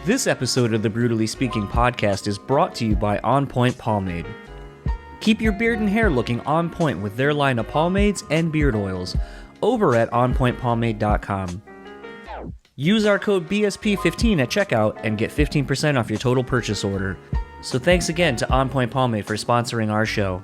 This episode of the BREWtally Speaking Podcast is brought to you by On Point Pomade. Keep your beard and hair looking on point with their line of pomades and beard oils over at onpointpomade.com. Use our code BSP15 at checkout and get 15% off your total purchase order. So thanks again to On Point Pomade for sponsoring our show.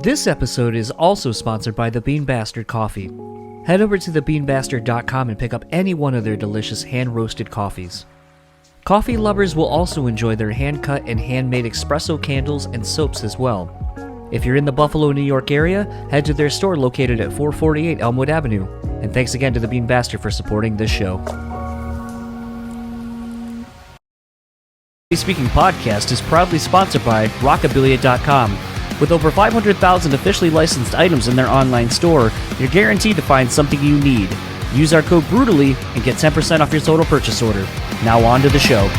This episode is also sponsored by the Bean Bastard Coffee. Head over to thebeanbastard.com and pick up any one of their delicious hand-roasted coffees. Coffee lovers will also enjoy their hand-cut and handmade espresso candles and soaps as well. If you're in the Buffalo, New York area, head to their store located at 448 Elmwood Avenue. And thanks again to the Bean Bastard for supporting this show. The Speaking Podcast is proudly sponsored by Rockabilia.com. With over 500,000 officially licensed items in their online store, you're guaranteed to find something you need. Use our code BREWtally and get 10% off your total purchase order. Now on to the show.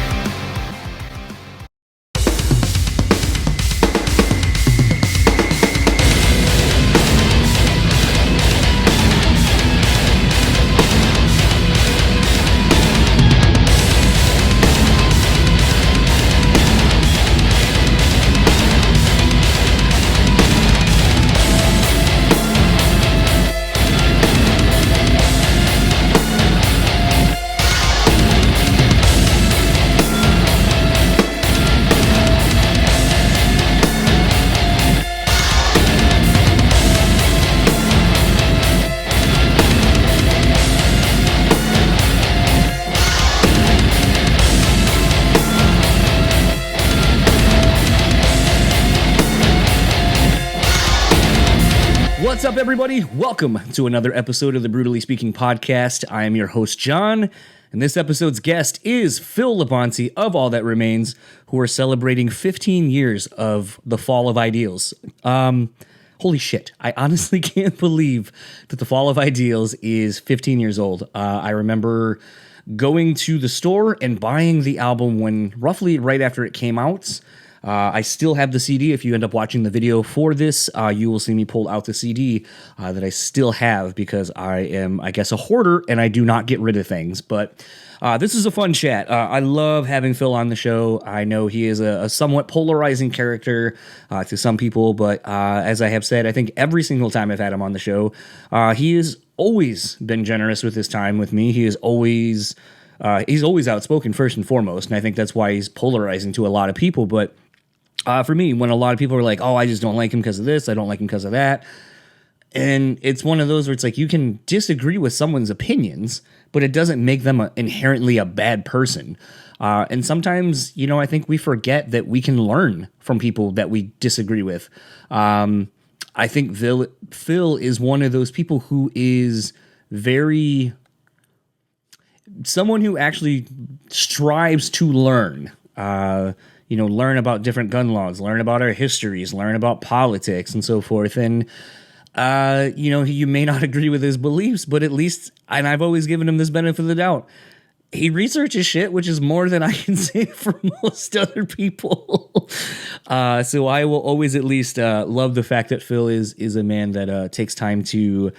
What's up, everybody? Welcome to another episode of the BREWtally Speaking Podcast. I am your host, John, and this episode's guest is Phil Labonte of All That Remains, who are celebrating 15 years of the Fall of Ideals. Holy shit. I honestly can't believe that the Fall of Ideals is 15 years old. I remember going to the store and buying the album when roughly right after it came out. I still have the CD. If you end up watching the video for this, you will see me pull out the CD that I still have because I am, I guess, a hoarder and I do not get rid of things. But this is a fun chat. I love having Phil on the show. I know he is a somewhat polarizing character to some people, but as I have said, I think every single time I've had him on the show, he has always been generous with his time with me. He's always outspoken first and foremost, and I think that's why he's polarizing to a lot of people. But for me, when a lot of people are like, oh, I just don't like him because of this, I don't like him because of that. And it's one of those where it's like you can disagree with someone's opinions, but it doesn't make them inherently a bad person. And sometimes, I think we forget that we can learn from people that we disagree with. I think Phil is one of those people who is someone who actually strives to learn. Learn about different gun laws, learn about our histories, learn about politics and so forth. And, you may not agree with his beliefs, but at least, and I've always given him this benefit of the doubt, he researches shit, which is more than I can say for most other people. So I will always at least love the fact that Phil is a man that takes time to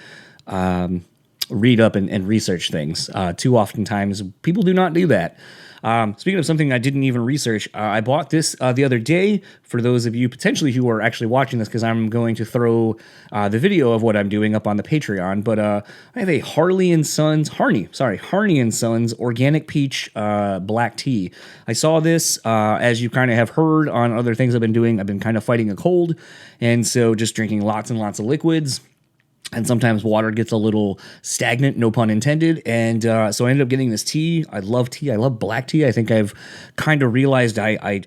read up and research things. Too oftentimes, people do not do that. Speaking of something I didn't even research, I bought this the other day for those of you potentially who are actually watching this, because I'm going to throw the video of what I'm doing up on the Patreon. But I have a Harney and Sons organic peach black tea. I saw this, as you kind of have heard on other things I've been doing. I've been kind of fighting a cold, and so just drinking lots and lots of liquids. And sometimes water gets a little stagnant, no pun intended. And so I ended up getting this tea. I love tea. I love black tea. I think I've kind of realized I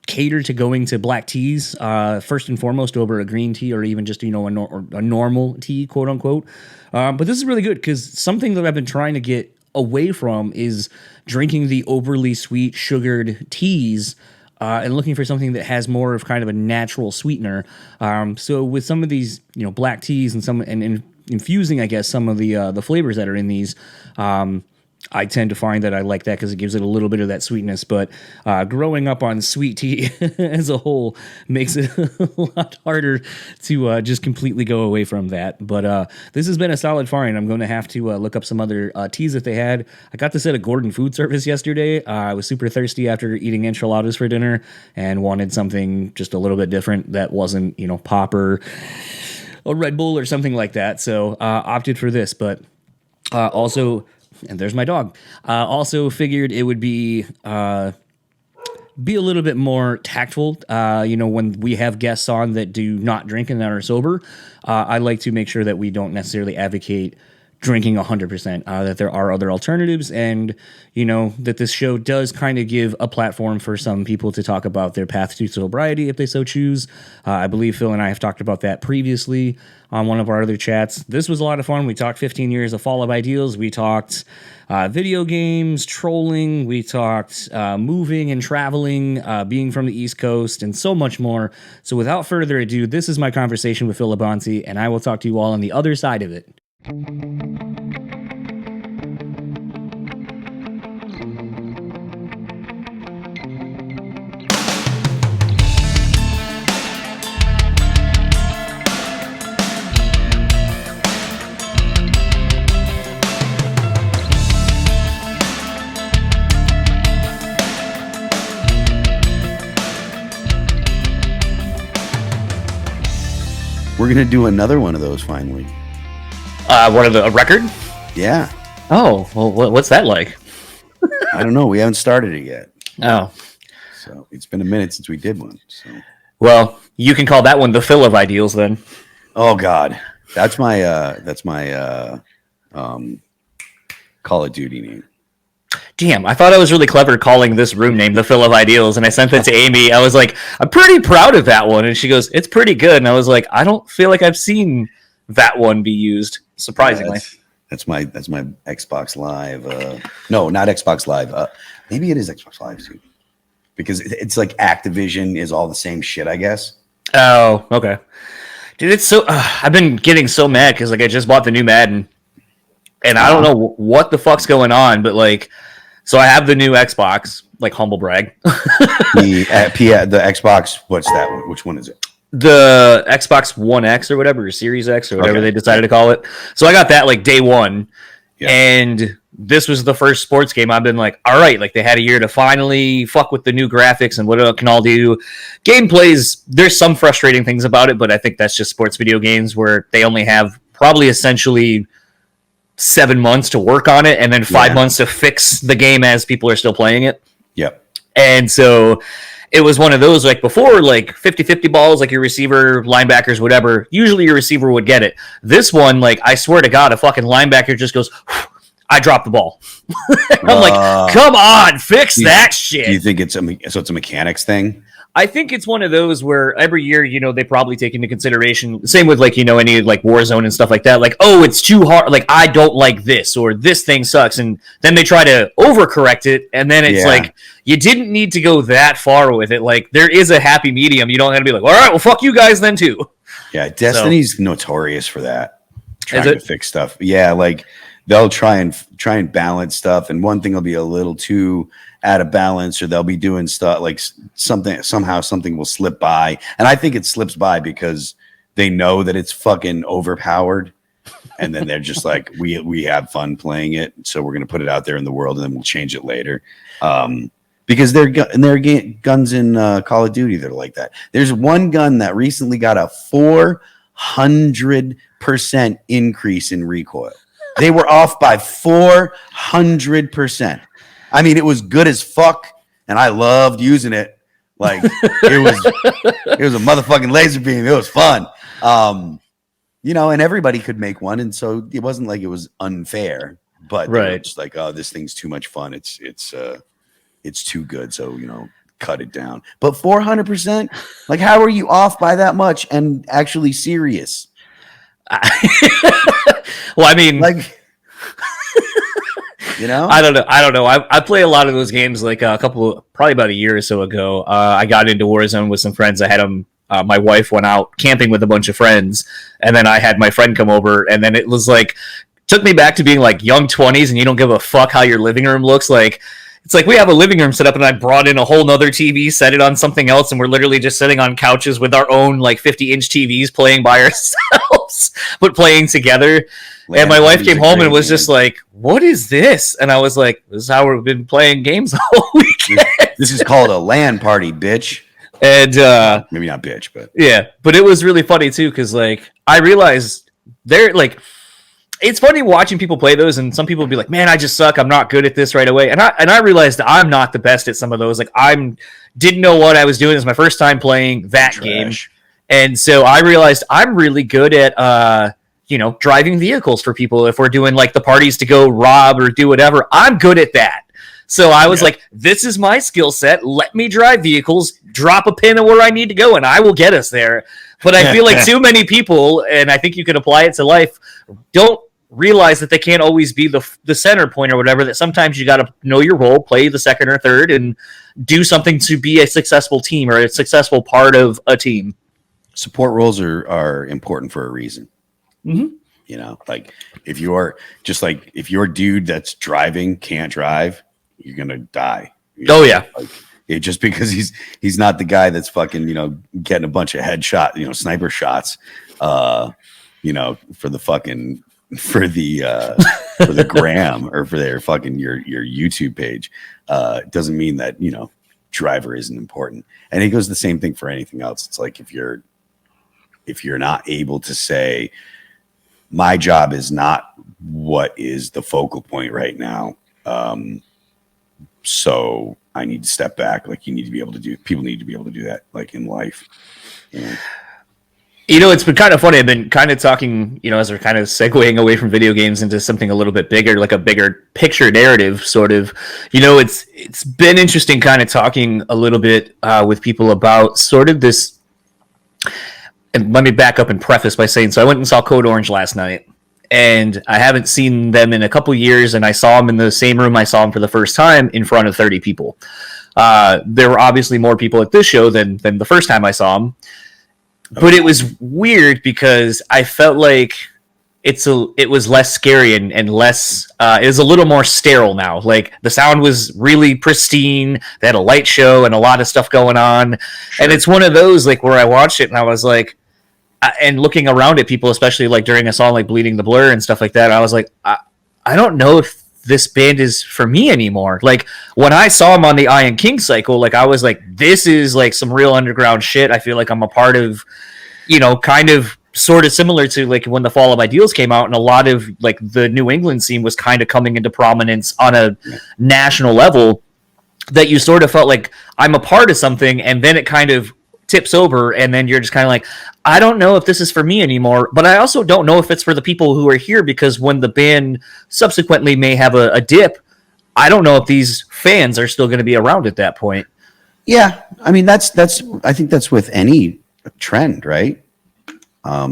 cater to going to black teas first and foremost over a green tea or even just, a normal tea, quote unquote. But this is really good because something that I've been trying to get away from is drinking the overly sweet sugared teas. And looking for something that has more of kind of a natural sweetener. So with some of these, black teas and infusing, I guess, some of the flavors that are in these, I tend to find that I like that because it gives it a little bit of that sweetness. But growing up on sweet tea as a whole makes it a lot harder to just completely go away from that. But this has been a solid find. I'm going to have to look up some other teas that they had. I got this at a Gordon food service yesterday. I was super thirsty after eating enchiladas for dinner and wanted something just a little bit different that wasn't, pop or a Red Bull or something like that. So opted for this. But also... And there's my dog. Also figured it would be a little bit more tactful. When we have guests on that do not drink and that are sober, I like to make sure that we don't necessarily advocate drinking 100%, that there are other alternatives, and that this show does kind of give a platform for some people to talk about their path to sobriety if they so choose. I believe Phil and I have talked about that previously on one of our other chats. This was a lot of fun. We talked 15 years of Fall of Ideals. We talked video games, trolling. We talked moving and traveling, being from the East Coast, and so much more. So without further ado, this is my conversation with Phil Labonte, and I will talk to you all on the other side of it. We're going to do another one of those finally. A record? Yeah. Oh, well, what's that like? I don't know. We haven't started it yet. Oh. So it's been a minute since we did one. So. Well, you can call that one the Phil of Ideals then. Oh, God. That's my Call of Duty name. Damn, I thought I was really clever calling this room name the Phil of Ideals, and I sent that to Amy. I was like, I'm pretty proud of that one. And she goes, it's pretty good. And I was like, I don't feel like I've seen that one be used, surprisingly. That's my Xbox Live. No, not Xbox Live. Maybe it is Xbox Live, too. Because it's like Activision is all the same shit, I guess. Oh, okay. Dude, it's so... I've been getting so mad because I just bought the new Madden. And I don't know what the fuck's going on, but so I have the new Xbox, humble brag. the Xbox, what's that one? Which one is it? The Xbox One X or whatever, or Series X or whatever they decided to call it. So I got that day one. Yeah. And this was the first sports game. I've been all right, they had a year to finally fuck with the new graphics and what it can all do. Gameplay's, there's some frustrating things about it, but I think that's just sports video games where they only have probably essentially 7 months to work on it and then 5 months to fix the game as people are still playing it. Yep. And so it was one of those before 50-50 balls, your receiver, linebackers, whatever. Usually your receiver would get it. This one, I swear to God, a fucking linebacker just goes, I dropped the ball. I'm come on, fix that shit. Do you think it's a mechanics thing? I think it's one of those where every year, they probably take into consideration, same with any Warzone and stuff like that. Oh, it's too hard. I don't like this, or this thing sucks. And then they try to overcorrect it. And then it's you didn't need to go that far with it. There is a happy medium. You don't have to be all right, well, fuck you guys then too. Yeah. Destiny's notorious for that. Trying to fix stuff. Yeah. They'll try and balance stuff. And one thing will be a little too out of balance, or they'll be doing stuff somehow something will slip by. And I think it slips by because they know that it's fucking overpowered. And then they're just we have fun playing it. So we're going to put it out there in the world and then we'll change it later. Because there are guns in Call of Duty that are like that. There's one gun that recently got a 400% increase in recoil. They were off by 400%. I mean, it was good as fuck, and I loved using it. It was a motherfucking laser beam. It was fun. And everybody could make one, and so it wasn't it was unfair. But they were just oh, this thing's too much fun. It's too good. So cut it down. But 400%, how are you off by that much and actually serious? Well, I mean, I don't know. I play a lot of those games. Probably about a year or so ago, I got into Warzone with some friends. I had them. My wife went out camping with a bunch of friends, and then I had my friend come over, and then it was took me back to being like young 20s and you don't give a fuck how your living room looks. Like, it's like we have a living room set up and I brought in a whole nother TV, set it on something else, and we're literally just sitting on couches with our own like 50-inch TVs playing by ourselves, but playing together. And my wife came home and was just like, what is this? And I was like, this is how we've been playing games all weekend. This is called a LAN party, bitch. And maybe not bitch, but yeah, but it was really funny too, because like I realized they're like, it's funny watching people play those, and some people will be like, man, I just suck, I'm not good at this right away. And I realized I'm not the best at some of those. Like, didn't know what I was doing. It was my first time playing that game. And so I realized I'm really good at driving vehicles for people. If we're doing like the parties to go rob or do whatever, I'm good at that. So I was like, this is my skill set. Let me drive vehicles, drop a pin of where I need to go, and I will get us there. But I feel like too many people, and I think you could apply it to life, don't realize that they can't always be the center point or whatever, that sometimes you got to know your role, play the second or third, and do something to be a successful team or a successful part of a team. Support roles are important for a reason. Mm-hmm. You know, like if your dude that's driving can't drive, you're gonna die. Yeah. Like, just because he's not the guy that's fucking, getting a bunch of headshot, sniper shots, for the gram or for their fucking your YouTube page, doesn't mean that, driver isn't important. And it goes the same thing for anything else. It's like if you're not able to say, my job is not what is the focal point right now, so I need to step back. Like, people need to be able to do that, like in life. It's been kind of funny. I've been kind of talking, as we're kind of segueing away from video games into something a little bit bigger, like a bigger picture narrative, sort of. It's been interesting kind of talking a little bit with people about sort of this. And let me back up and preface by saying, so I went and saw Code Orange last night, and I haven't seen them in a couple years, and I saw them in the same room I saw them for the first time in front of 30 people. There were obviously more people at this show than the first time I saw them. But it was weird because I felt like it was less scary and less, it was a little more sterile now. Like, the sound was really pristine. They had a light show and a lot of stuff going on. Sure. And it's one of those, like, where I watched it and I was like, and looking around at people, especially like during a song like Bleeding the Blur and stuff like that, I was like, I don't know if this band is for me anymore. Like, when I saw them on the Iron King cycle, like, I was like, this is like some real underground shit. I feel like I'm a part of, kind of sort of similar to like when the Fall of Ideals came out, and a lot of like the New England scene was kind of coming into prominence on a national level, that you sort of felt like I'm a part of something, and then it kind of tips over, and then you're just kind of like, I don't know if this is for me anymore, but I also don't know if it's for the people who are here, because when the band subsequently may have a dip, I don't know if these fans are still going to be around at that point. Yeah, I mean I think that's with any trend, right? I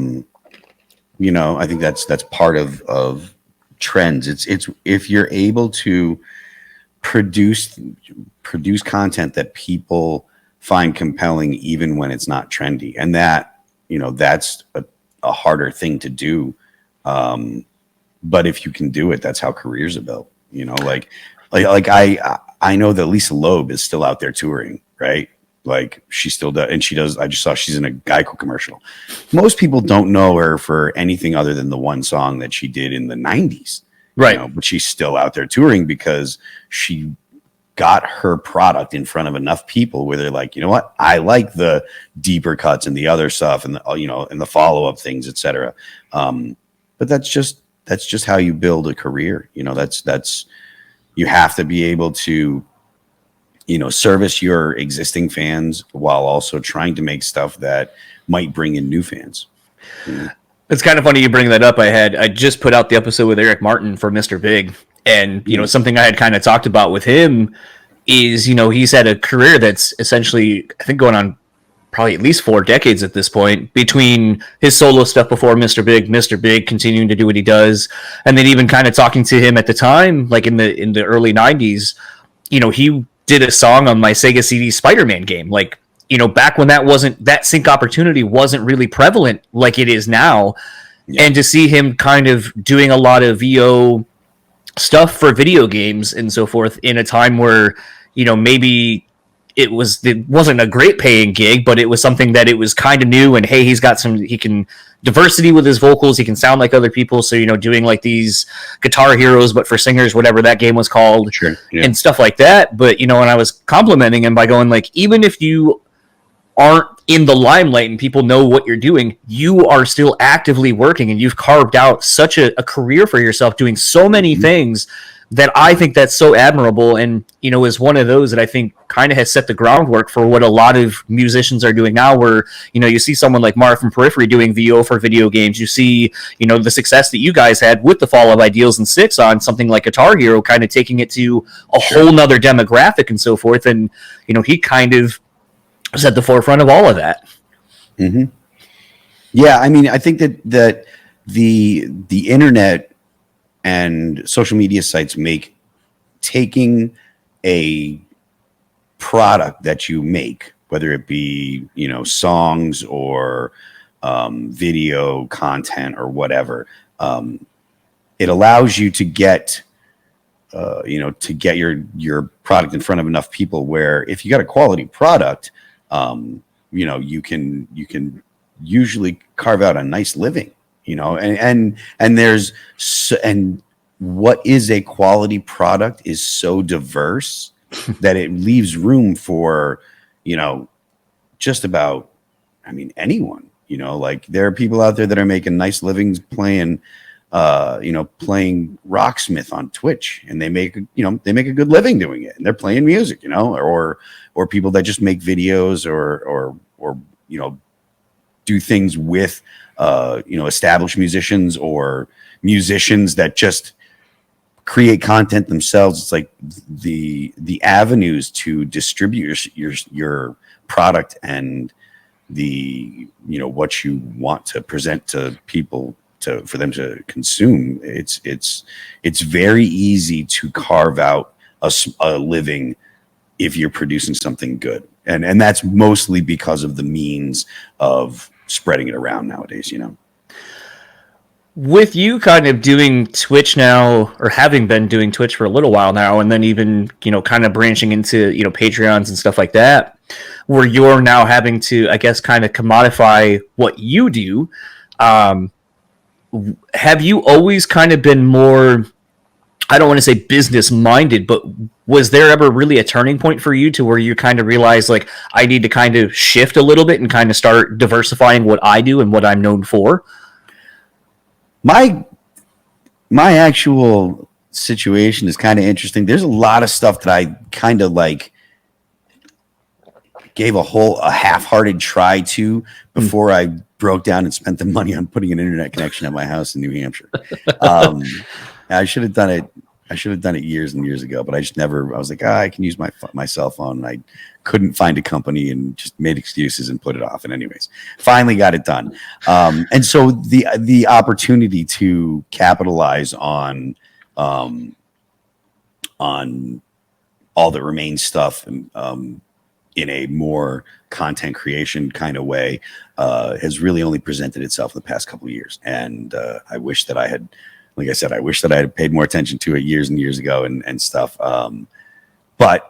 think that's part of trends. It's if you're able to produce content that people find compelling even when it's not trendy, and that that's a harder thing to do, but if you can do it, that's how careers are built. Like I know that Lisa Loeb is still out there touring, right? Like, she still does, and she does. I just saw she's in a Geico commercial. Most people don't know her for anything other than the one song that she did in the 90s, right? But she's still out there touring because she got her product in front of enough people where they're like, you know what, I like the deeper cuts and the other stuff, and and the follow-up things, etc. But that's just how you build a career. That's you have to be able to service your existing fans while also trying to make stuff that might bring in new fans. It's kind of funny you bring that up. I just put out the episode with Eric Martin for Mr. Big, and something I had kind of talked about with him is he's had a career that's essentially, I think, going on probably at least 4 decades at this point, between his solo stuff before Mr. Big continuing to do what he does, and then even kind of talking to him at the time, like in the early 90s, he did a song on my Sega CD Spider-Man game, like, back when that sync opportunity wasn't really prevalent like it is now. And to see him kind of doing a lot of VO stuff for video games and so forth in a time where, maybe it wasn't a great paying gig, but it was something that it was kind of new, and hey, he can diversity with his vocals, he can sound like other people. So, doing like these Guitar Heroes, but for singers, whatever that game was called, sure, yeah. and stuff like that. But, and I was complimenting him by going like, even if you aren't in the limelight and people know what you're doing, you are still actively working, and you've carved out such a career for yourself doing so many things that I think that's so admirable, and is one of those that I think kind of has set the groundwork for what a lot of musicians are doing now, where you see someone like Marv from Periphery doing VO for video games. You see the success that you guys had with the Fall of Ideals and Six on something like Guitar Hero, kind of taking it to a whole nother demographic and so forth, and he kind of was at the forefront of all of that. Mm-hmm. Yeah, I mean, I think that the internet and social media sites make taking a product that you make, whether it be songs or video content or whatever, it allows you to get your product in front of enough people where if you got a quality product, you can usually carve out a nice living, and what is a quality product is so diverse that it leaves room for, just about, anyone, like there are people out there that are making nice livings playing Rocksmith on Twitch, and they make a good living doing it, and they're playing music, or people that just make videos or do things with established musicians or musicians that just create content themselves. It's like the avenues to distribute your product and the what you want to present to people for them to consume. It's very easy to carve out a living if you're producing something good, and that's mostly because of the means of spreading it around nowadays. With you kind of doing Twitch now, or having been doing Twitch for a little while now, and then even, kind of branching into, Patreons and stuff like that, where you're now having to, I guess, kind of commodify what you do. Have you always kind of been more, I don't want to say business minded, but was there ever really a turning point for you to where you kind of realized like, I need to kind of shift a little bit and kind of start diversifying what I do and what I'm known for? My actual situation is kind of interesting. There's a lot of stuff that I kind of like gave a half-hearted try to before I broke down and spent the money on putting an internet connection at my house in New Hampshire. I should have done it years and years ago, but I just never. I was like, I can use my cell phone, and I couldn't find a company and just made excuses and put it off. And anyways, finally got it done. And so the opportunity to capitalize on all that remains stuff in a more content creation kind of way has really only presented itself in the past couple of years. And I wish that I had, like I said, I wish that I had paid more attention to it years and years ago and stuff. But,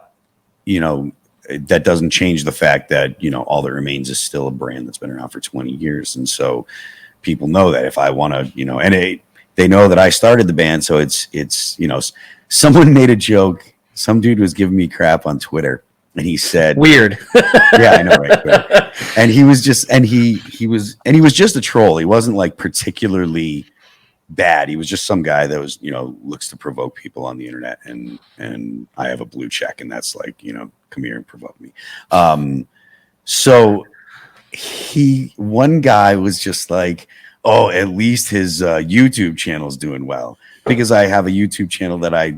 that doesn't change the fact that, All That Remains is still a brand that's been around for 20 years. And so people know that if I want to, and they know that I started the band. So it's, someone made a joke. Some dude was giving me crap on Twitter. And he said, "Weird." Yeah, I know, right? And he was just a troll. He wasn't like particularly bad. He was just some guy that was, looks to provoke people on the internet. And I have a blue check, and that's like, come here and provoke me. So one guy was just like, oh, at least his YouTube channel's doing well, because I have a YouTube channel that I,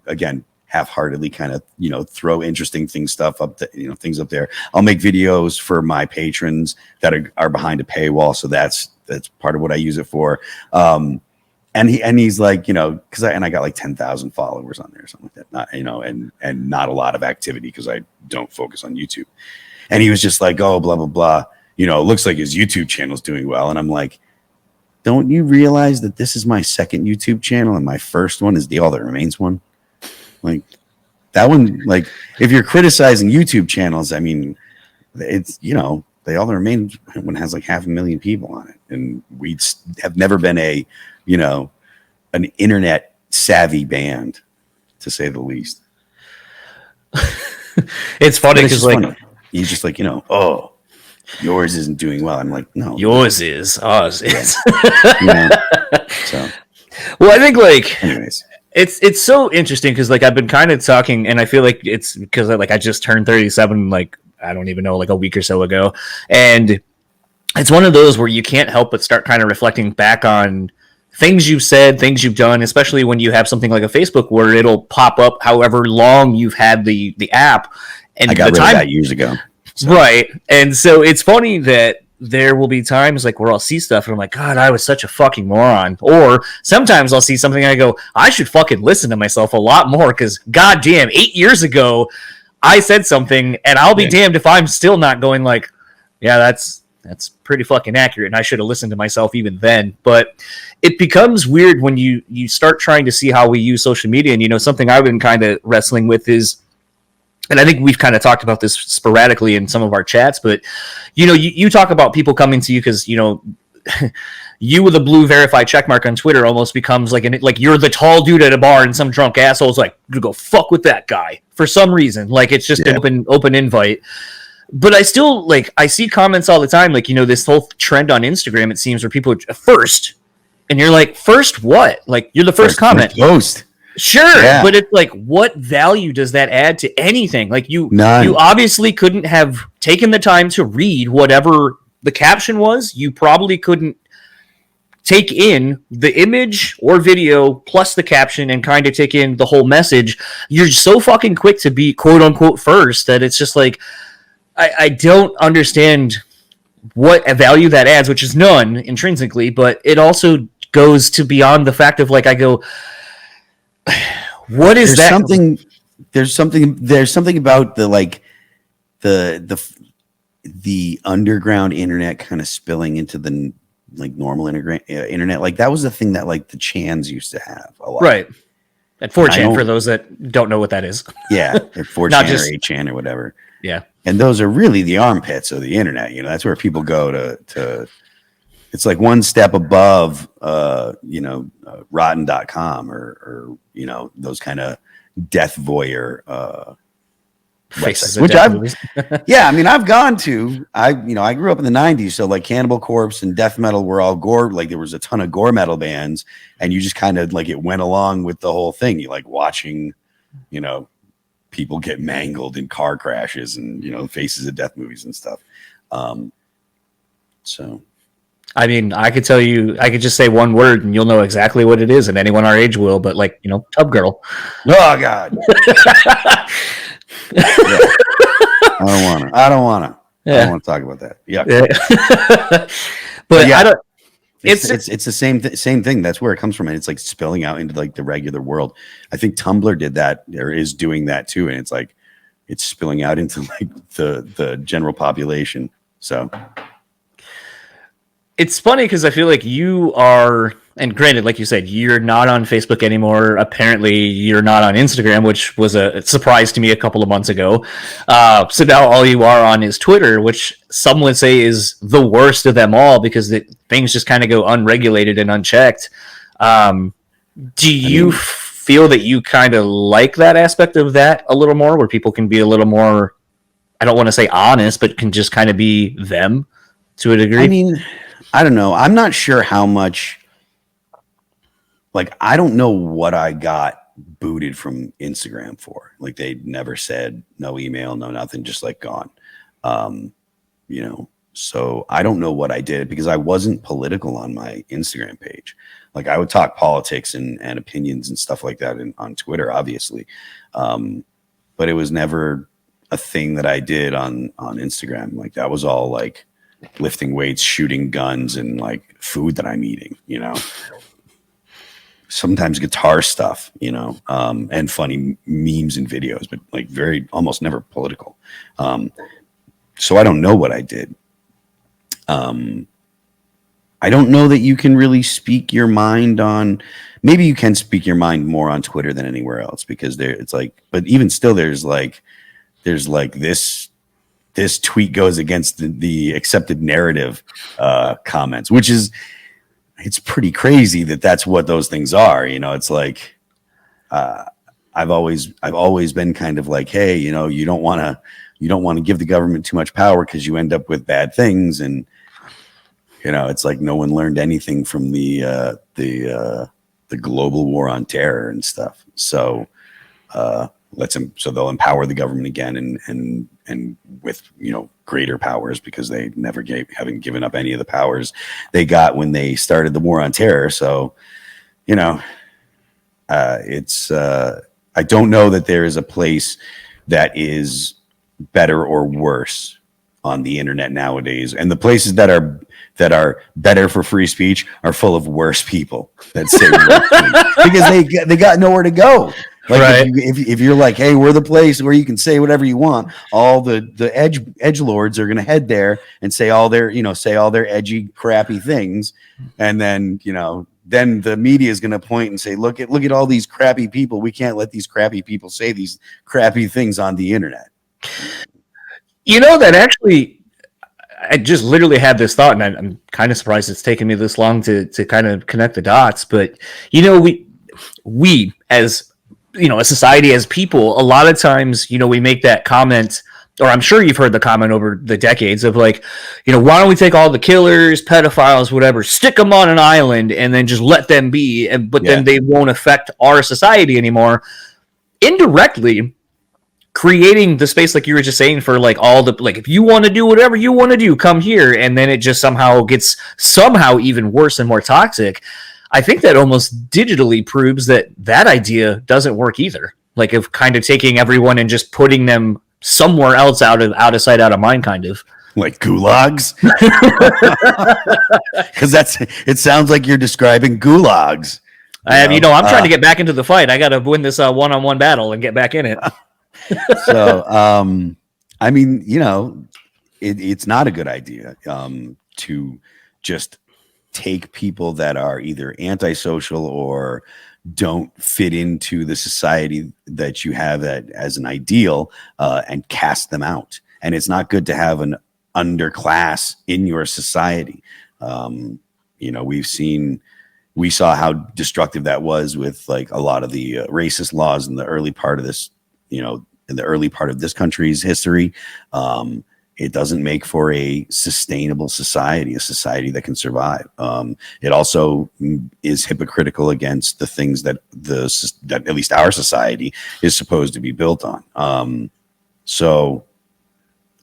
again, half-heartedly kind of, throw interesting things up there. I'll make videos for my patrons that are behind a paywall. So that's part of what I use it for. And he's like, cause I got like 10,000 followers on there or something like that. Not, and not a lot of activity cause I don't focus on YouTube. And he was just like, oh, blah, blah, blah. It looks like his YouTube channel's doing well. And I'm like, don't you realize that this is my second YouTube channel and my first one is the All That Remains one? Like that one, like if you're criticizing YouTube channels, I mean, it's, you know, the All That Remains one has like 500,000 people on it. And we have never been a, you know, an internet savvy band, to say the least. It's funny because like he's just like, you know, oh, yours isn't doing well. I'm like, no, yours is, ours is. You know, so, well, I think like, anyways, it's so interesting because like I've been kind of talking, and I feel like it's because I just turned 37, like I don't even know, like a week or so ago, and it's one of those where you can't help but start kind of reflecting back on things you've said, things you've done, especially when you have something like a Facebook where it'll pop up however long you've had the app. And I got rid of that years ago. So. Right. And so it's funny that there will be times like where I'll see stuff and I'm like, God, I was such a fucking moron. Or sometimes I'll see something and I go, I should fucking listen to myself a lot more because goddamn, 8 years ago I said something and I'll be damned if I'm still not going like, yeah, that's pretty fucking accurate and I should have listened to myself even then. But it becomes weird when you start trying to see how we use social media. And, you know, something I've been kind of wrestling with is, and I think we've kind of talked about this sporadically in some of our chats, but, you know, you talk about people coming to you because, you know, you with a blue verified checkmark on Twitter almost becomes like you're the tall dude at a bar and some drunk asshole's like, you go fuck with that guy for some reason. Like it's just an open invite. But I still I see comments all the time, like, you know, this whole trend on Instagram, it seems, where people are first, and you're like, first what? Like, you're the first comment. Post. Sure, but it's like, what value does that add to anything? Like, you obviously couldn't have taken the time to read whatever the caption was. You probably couldn't take in the image or video plus the caption and kind of take in the whole message. You're so fucking quick to be quote unquote first that it's just like, I don't understand what value that adds, which is none intrinsically, but it also goes to beyond the fact of like, I go, what is that? There's something about the underground internet kind of spilling into the like normal internet. Like that was the thing that like the Chans used to have a lot. Right. At 4chan, for those that don't know what that is. Yeah. At 4chan or 8chan or whatever. Yeah. And those are really the armpits of the internet. You know, that's where people go to it's like one step above, rotten.com or, you know, those kind of death voyeur, faces, which I've gone to. I grew up in the 90s. So like Cannibal Corpse and death metal were all gore. Like there was a ton of gore metal bands and you just kind of like, it went along with the whole thing. You like watching, you know, people get mangled in car crashes and, you know, faces of death movies and stuff. So, I mean, I could just say one word and you'll know exactly what it is, and anyone our age will, but like, you know, Tub Girl. Oh God. I don't want to talk about that. Yeah. But yeah, I don't. It's the same thing. That's where it comes from, and it's like spilling out into like the regular world. I think Tumblr did that, or is doing that too, and it's like it's spilling out into like the general population. So it's funny because I feel like you are, and granted, like you said, you're not on Facebook anymore. Apparently, you're not on Instagram, which was a surprise to me a couple of months ago. So now all you are on is Twitter, which some would say is the worst of them all because things just kind of go unregulated and unchecked. Do you feel that you kind of like that aspect of that a little more, where people can be a little more, I don't want to say honest, but can just kind of be them to a degree? I mean, I don't know. I'm not sure how much. Like, I don't know what I got booted from Instagram for. Like, they never said no email, no nothing, just like gone. You know, so I don't know what I did because I wasn't political on my Instagram page. Like, I would talk politics and opinions and stuff like that on Twitter, obviously. But it was never a thing that I did on Instagram. Like, that was all like lifting weights, shooting guns, and like food that I'm eating, you know. Sometimes guitar stuff, you know, and funny memes and videos, but like almost never political. So I don't know what I did. I I don't know that you can really speak your mind on. Maybe you can speak your mind more on Twitter than anywhere else, because it's like, but even still, there's like this tweet goes against the accepted narrative comments, which is, it's pretty crazy that that's what those things are. It's like, I've always been kind of like, hey, you don't want to give the government too much power, because you end up with bad things. And it's like no one learned anything from the global war on terror and stuff. So so they'll empower the government again, and with greater powers, because they haven't given up any of the powers they got when they started the war on terror. So it's I don't know that there is a place that is better or worse on the internet nowadays, and the places that are better for free speech are full of worse people that say because they got nowhere to go. Like, right. If you're like, hey, we're the place where you can say whatever you want, all the edge lords are going to head there and say all their edgy, crappy things, and then then the media is going to point and say, look at all these crappy people. We can't let these crappy people say these crappy things on the internet. That actually, I just literally had this thought, and I'm kind of surprised it's taken me this long to kind of connect the dots. But we as a society, as people, a lot of times, we make that comment, or I'm sure you've heard the comment over the decades of like, why don't we take all the killers, pedophiles, whatever, stick them on an island and then just let them be, then they won't affect our society anymore. Indirectly creating the space, like you were just saying, for like all the, like, if you want to do whatever you want to do, come here, and then it just somehow gets even worse and more toxic. I think that almost digitally proves that idea doesn't work either. Like, of kind of taking everyone and just putting them somewhere else, out of sight, out of mind, kind of. Like gulags? Because it sounds like you're describing gulags. I'm trying to get back into the fight. I got to win this one-on-one battle and get back in it. So, I mean, it's not a good idea to just take people that are either antisocial or don't fit into the society that you have as an ideal and cast them out. And it's not good to have an underclass in your society. We saw how destructive that was with like a lot of the racist laws in the early part of this, in the early part of this country's history. It doesn't make for a sustainable society, a society that can survive. It also is hypocritical against the things that at least our society is supposed to be built on. So,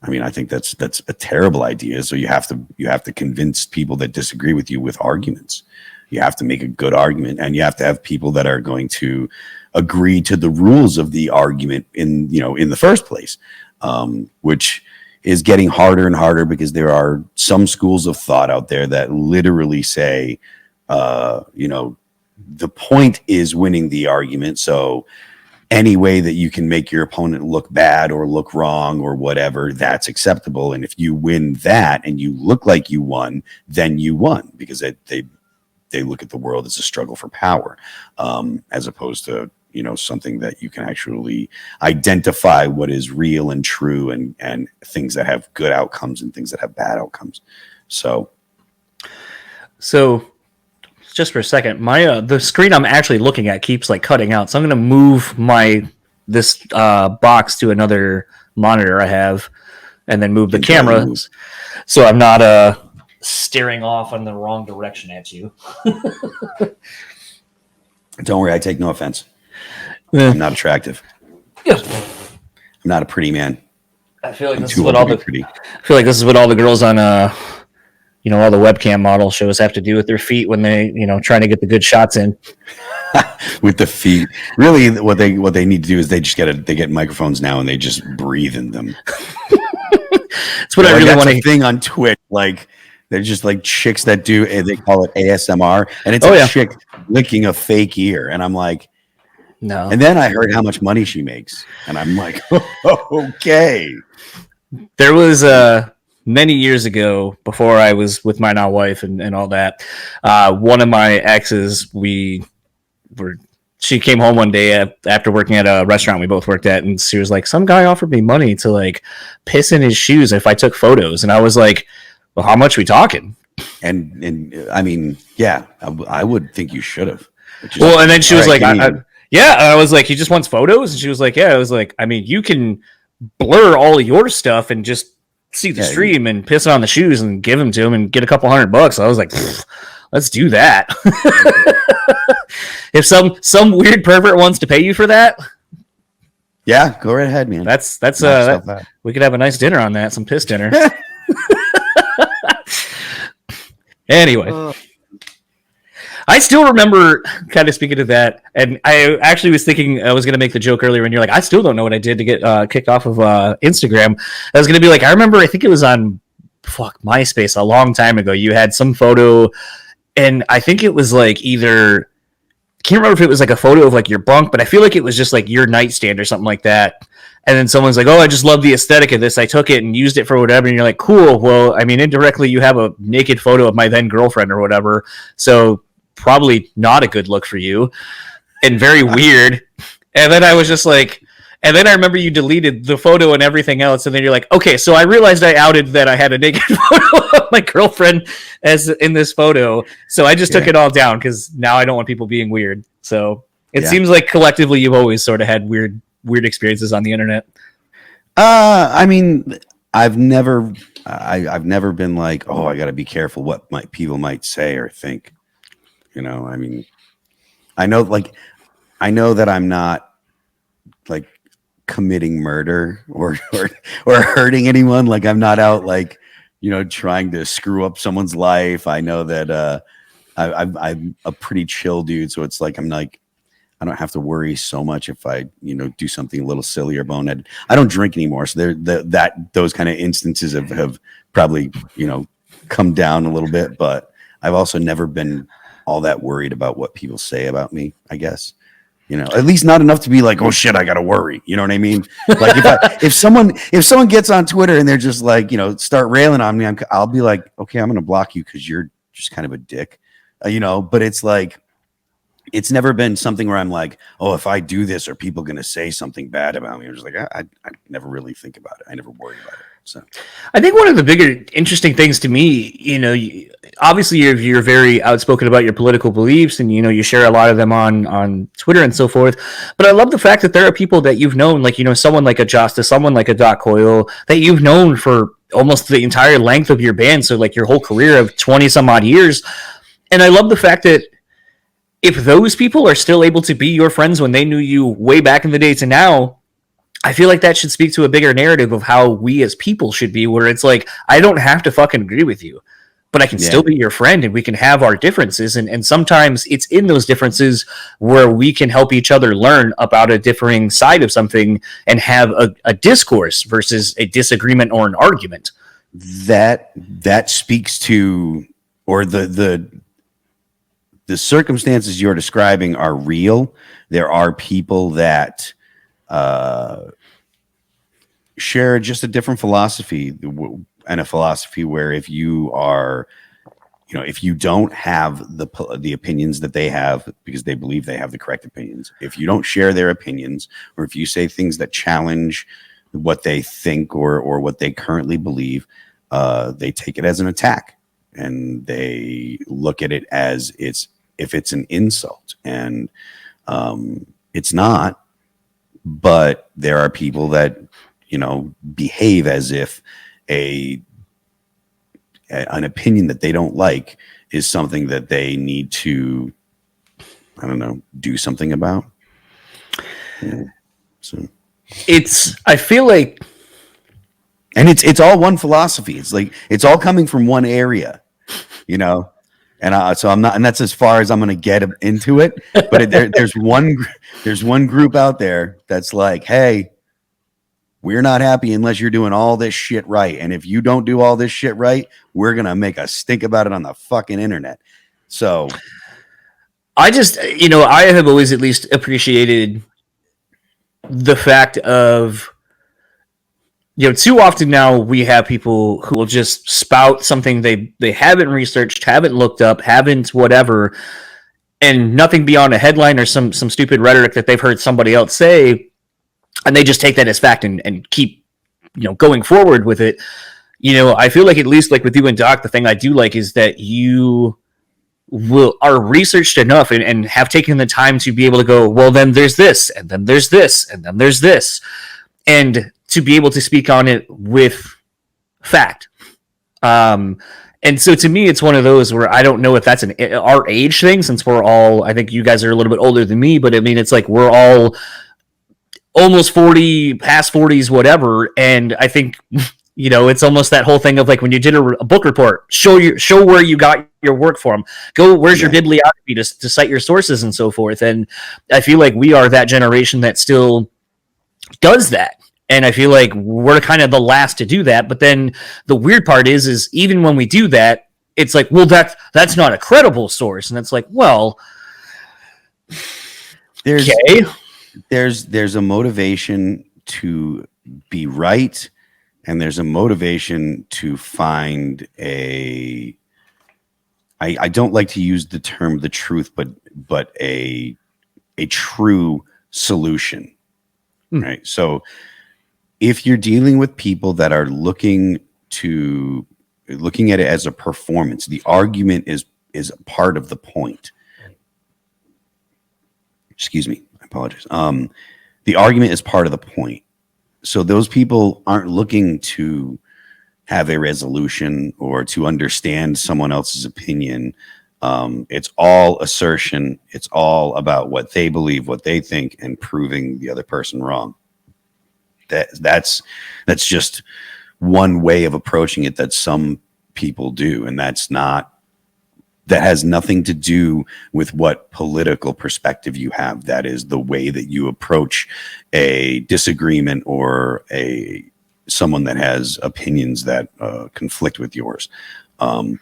I mean, I think that's a terrible idea. So you have to convince people that disagree with you with arguments. You have to make a good argument, and you have to have people that are going to agree to the rules of the argument in the first place, which is getting harder and harder, because there are some schools of thought out there that literally say, the point is winning the argument. So any way that you can make your opponent look bad or look wrong or whatever, that's acceptable. And if you win that and you look like you won, then you won, because they look at the world as a struggle for power, as opposed to something that you can actually identify what is real and true, and things that have good outcomes and things that have bad outcomes. So just for a second, my the screen I'm actually looking at keeps like cutting out, so I'm going to move this box to another monitor I have, and then move the camera so I'm not staring off in the wrong direction at you. Don't worry, I take no offense. I'm not attractive. Yeah. I'm not a pretty man. I feel like this is what all the girls on all the webcam model shows have to do with their feet when they trying to get the good shots in. With the feet, really, what they need to do is they get microphones now and they just breathe in them. That's what I really want to. Thing on Twitch, like they're just like chicks that do, they call it ASMR, and it's a chick licking a fake ear, and I'm like. No. And then I heard how much money she makes, and I'm like, okay. There was many years ago, before I was with my now wife and all that, one of my exes, she came home one day after working at a restaurant we both worked at, and she was like, some guy offered me money to like piss in his shoes if I took photos. And I was like, well, how much we talking? And I mean, yeah, I would think you should have. Well, and then she was like, yeah, and I was like, he just wants photos? And she was like, yeah. I was like, I mean, you can blur all of your stuff and just see the stream and piss on the shoes and give them to him and get a couple $100. I was like, let's do that. If some weird pervert wants to pay you for that, yeah, go right ahead, man. That's we could have a nice dinner on that, some piss dinner. Anyway, I still remember, kind of speaking to that, and I actually was thinking I was going to make the joke earlier, and you're like, I still don't know what I did to get kicked off of Instagram. I was going to be like, I remember, I think it was on MySpace a long time ago. You had some photo, and I think it was like either, I can't remember if it was like a photo of like your bunk, but I feel like it was just like your nightstand or something like that. And then someone's like, oh, I just love the aesthetic of this. I took it and used it for whatever. And you're like, cool. Well, I mean, indirectly, you have a naked photo of my then girlfriend or whatever. So probably not a good look for you and very weird. And then I was just like, and then I remember you deleted the photo and everything else. And then you're like, okay, so I realized I outed that I had a naked photo of my girlfriend as in this photo. So I just took it all down because now I don't want people being weird. So it seems like collectively you've always sort of had weird experiences on the internet. I mean, I've never been like, oh, I got to be careful what people might say or think. You know, I mean, I know that I'm not like committing murder or hurting anyone. Like I'm not out like, you know, trying to screw up someone's life. I know that I'm a pretty chill dude, so it's like I don't have to worry so much if I, you know, do something a little silly or boneheaded. I don't drink anymore, so those kind of instances have probably, you know, come down a little bit. But I've also never been all that worried about what people say about me, I guess. You know, at least not enough to be like, oh shit, I gotta worry. You know what I mean? Like if someone gets on Twitter and they're just like, you know, start railing on me, I'll be like, okay, I'm gonna block you because you're just kind of a dick, you know. But it's like, it's never been something where I'm like, oh, if I do this, are people gonna say something bad about me? I'm just like, I never really think about it. I never worry about it. So I think one of the bigger interesting things to me, you know, obviously you're very outspoken about your political beliefs and, you know, you share a lot of them on Twitter and so forth. But I love the fact that there are people that you've known, like, you know, someone like a Justice, someone like a Doc Coyle that you've known for almost the entire length of your band. So like your whole career of 20 some odd years. And I love the fact that if those people are still able to be your friends when they knew you way back in the day to now, I feel like that should speak to a bigger narrative of how we as people should be, where it's like, I don't have to fucking agree with you, but I can still be your friend and we can have our differences. And sometimes it's in those differences where we can help each other learn about a differing side of something and have a discourse versus a disagreement or an argument. That speaks to, or the circumstances you're describing are real. There are people that share just a different philosophy, and a philosophy where if you are, you know, if you don't have the opinions that they have because they believe they have the correct opinions, if you don't share their opinions, or if you say things that challenge what they think or what they currently believe, they take it as an attack and they look at it as if it's an insult, and it's not. But there are people that, you know, behave as if an opinion that they don't like is something that they need to, I don't know, do something about. Yeah. So I feel like, and it's all one philosophy. It's like, it's all coming from one area, you know. And so I'm not, and that's as far as I'm going to get into it. But there's one group out there that's like, hey, we're not happy unless you're doing all this shit right. And if you don't do all this shit right, we're going to make a stink about it on the fucking internet. So I just, you know, I have always at least appreciated the fact of too often now we have people who will just spout something they haven't researched, haven't looked up, haven't whatever, and nothing beyond a headline or some stupid rhetoric that they've heard somebody else say, and they just take that as fact and keep going forward with it. I feel like, at least like with you and Doc, the thing I do like is that you are researched enough and have taken the time to be able to go, well, then there's this, and then there's this, and then there's this, and to be able to speak on it with fact. And so to me, it's one of those where I don't know if that's our age thing, since we're all, I think you guys are a little bit older than me, but I mean, it's like we're all almost 40, past 40s, whatever. And I think, it's almost that whole thing of like when you did a book report, show where you got your work from. Where's your bibliography to cite your sources and so forth. And I feel like we are that generation that still does that. And I feel like we're kind of the last to do that. But then the weird part is even when we do that, it's like, well, that's not a credible source. And it's like, well, there's a motivation to be right, and there's a motivation to find I don't like to use the term the truth, but a true solution. Right. So if you're dealing with people that are looking at it as a performance, the argument is part of the point. Excuse me, I apologize. The argument is part of the point. So those people aren't looking to have a resolution or to understand someone else's opinion. It's all assertion. It's all about what they believe, what they think, and proving the other person wrong. That's just one way of approaching it that some people do, and that has nothing to do with what political perspective you have. That is the way that you approach a disagreement or someone that has opinions that conflict with yours. And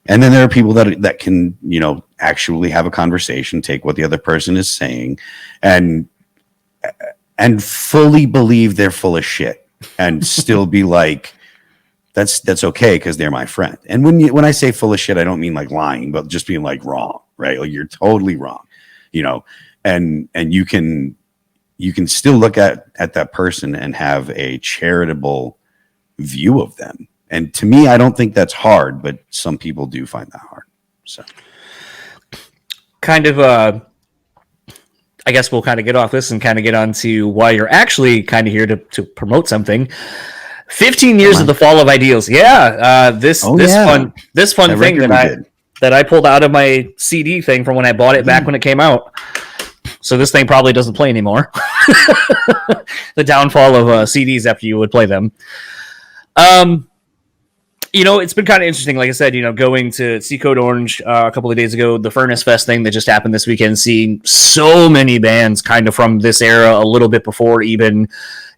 then there are people that can, actually have a conversation, take what the other person is saying, and fully believe they're full of shit, and still be like, that's okay because they're my friend. And when I say full of shit, I don't mean like lying, but just being like wrong, right? Like you're totally wrong, and you can still look at that person and have a charitable view of them. And to me, I don't think that's hard, but some people do find that hard. So kind of, I guess we'll kind of get off this and kind of get on to why you're actually kind of here to promote something. 15 years of the fall of ideals. Yeah. This fun thing that I pulled out of my CD thing from when I bought it back when it came out. So this thing probably doesn't play anymore. The downfall of CDs after you would play them. It's been kind of interesting. Like I said, going to see Code Orange a couple of days ago, the Furnace Fest thing that just happened this weekend, seeing so many bands kind of from this era, a little bit before even,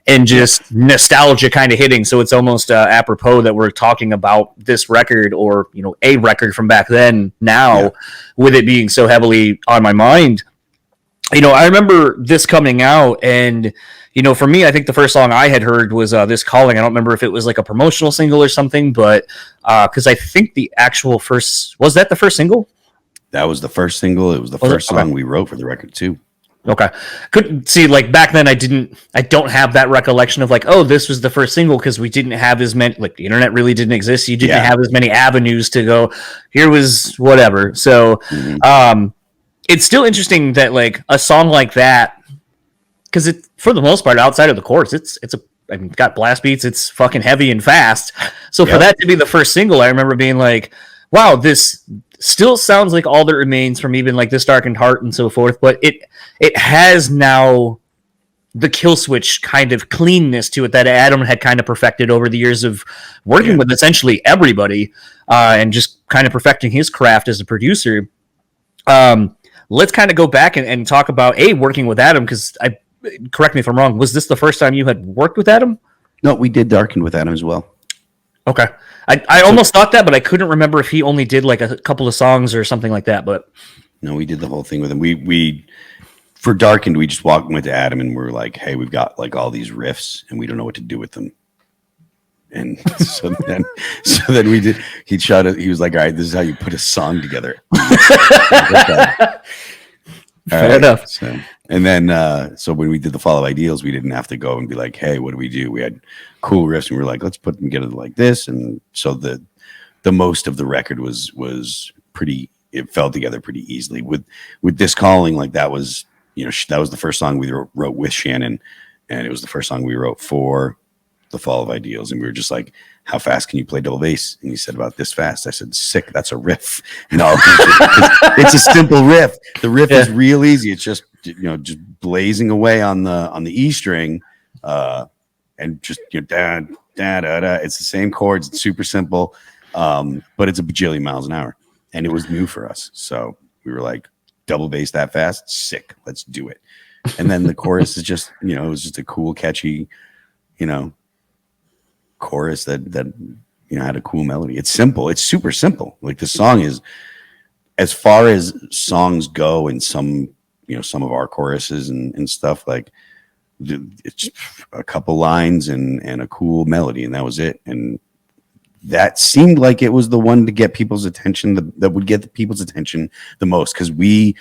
and just nostalgia kind of hitting. So it's almost apropos that we're talking about this record, or, a record from back then now, with it being so heavily on my mind. I remember this coming out, and for me, I think the first song I had heard was This Calling. I don't remember if it was like a promotional single or something, but because I think the actual was that the first single? That was the first single. It was the first song we wrote for the record too. Okay. Couldn't see, like, back then I don't have that recollection of like, oh, this was the first single, because we didn't have as many, like, the internet really didn't exist. You didn't have as many avenues to go, here was whatever. So it's still interesting that like a song like that, because it, for the most part, outside of the chorus, it's got blast beats, it's fucking heavy and fast. So for that to be the first single, I remember being like, wow, this still sounds like All That Remains from even like This Darkened Heart and so forth, but it has now the kill switch kind of cleanness to it that Adam had kind of perfected over the years of working with essentially everybody, and just kind of perfecting his craft as a producer. Let's kind of go back and talk about working with Adam, because correct me if I'm wrong, was this the first time you had worked with Adam? No, we did Darkened with Adam as well. Okay. I almost thought that, but I couldn't remember if he only did like a couple of songs or something like that. But no, we did the whole thing with him. We for Darkened, we just went to Adam and we're like, hey, we've got like all these riffs and we don't know what to do with them. And so then we did. He was like, "All right, this is how you put a song together." Fair enough. So, and then, so when we did the Fall of Ideals, we didn't have to go and be like, "Hey, what do we do?" We had cool riffs, and we were like, "Let's put them together like this." And so the most of the record was pretty. It fell together pretty easily. With This Calling, like that was that was the first song we wrote with Shannon, and it was the first song we wrote for the Fall of Ideals. And we were just like, "How fast can you play double bass?" And he said, "About this fast." I said, "Sick, that's a riff." No, it's a simple riff. The riff is real easy. It's just just blazing away on the E string, and just da da da da. It's the same chords. It's super simple, but it's a bajillion miles an hour, and it was new for us. So we were like, double bass that fast, sick. Let's do it. And then the chorus is just it was just a cool, catchy, chorus that had a cool melody. It's simple. It's super simple. Like the song is, as far as songs go, and some of our choruses and stuff, like it's a couple lines and a cool melody, and that was it. And that seemed like it was the one to get people's attention, that would get the people's attention the most, because we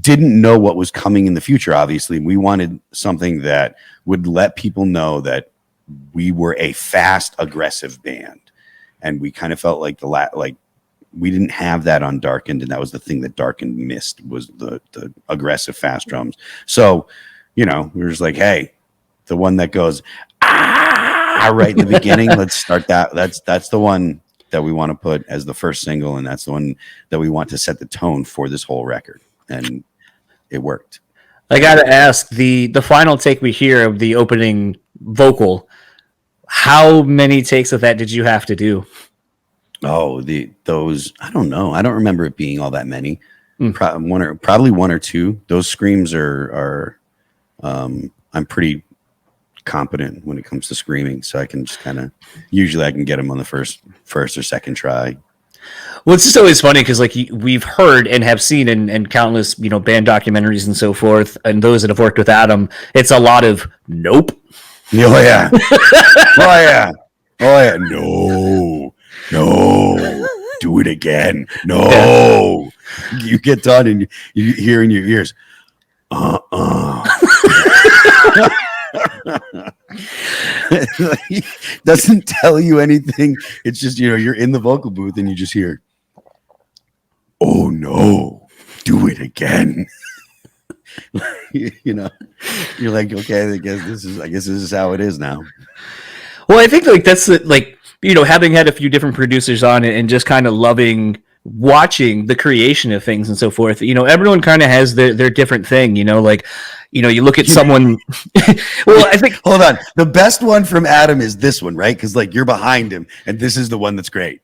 didn't know what was coming in the future. Obviously, we wanted something that would let people know that we were a fast, aggressive band, and we kind of felt like we didn't have that on Darkened, and that was the thing that Darkened missed, was the aggressive, fast drums. So, we were just like, hey, the one that goes right in the beginning, let's start that. That's the one that we want to put as the first single, and that's the one that we want to set the tone for this whole record, and it worked. I gotta ask, the final take we hear of the opening vocal, how many takes of that did you have to do? Oh, those, I don't know. I don't remember it being all that many. Probably one or two. Those screams are I'm pretty competent when it comes to screaming, so I can just usually I can get them on the first or second try. Well, it's just always funny because we've heard and have seen in countless band documentaries and so forth, and those that have worked with Adam, it's a lot of nope. Oh yeah. Oh yeah. No, do it again. No. You get done and you hear in your ears, doesn't tell you anything. It's just you're in the vocal booth and you just hear, "Oh no, do it again." You're like, okay, I guess this is how it is now. Well, I think that's having had a few different producers on it and just kind of loving watching the creation of things and so forth. Everyone kind of has their different thing. You look at someone. Well, I think. Hold on. The best one from Adam is this one, right? Because you're behind him, and this is the one that's great.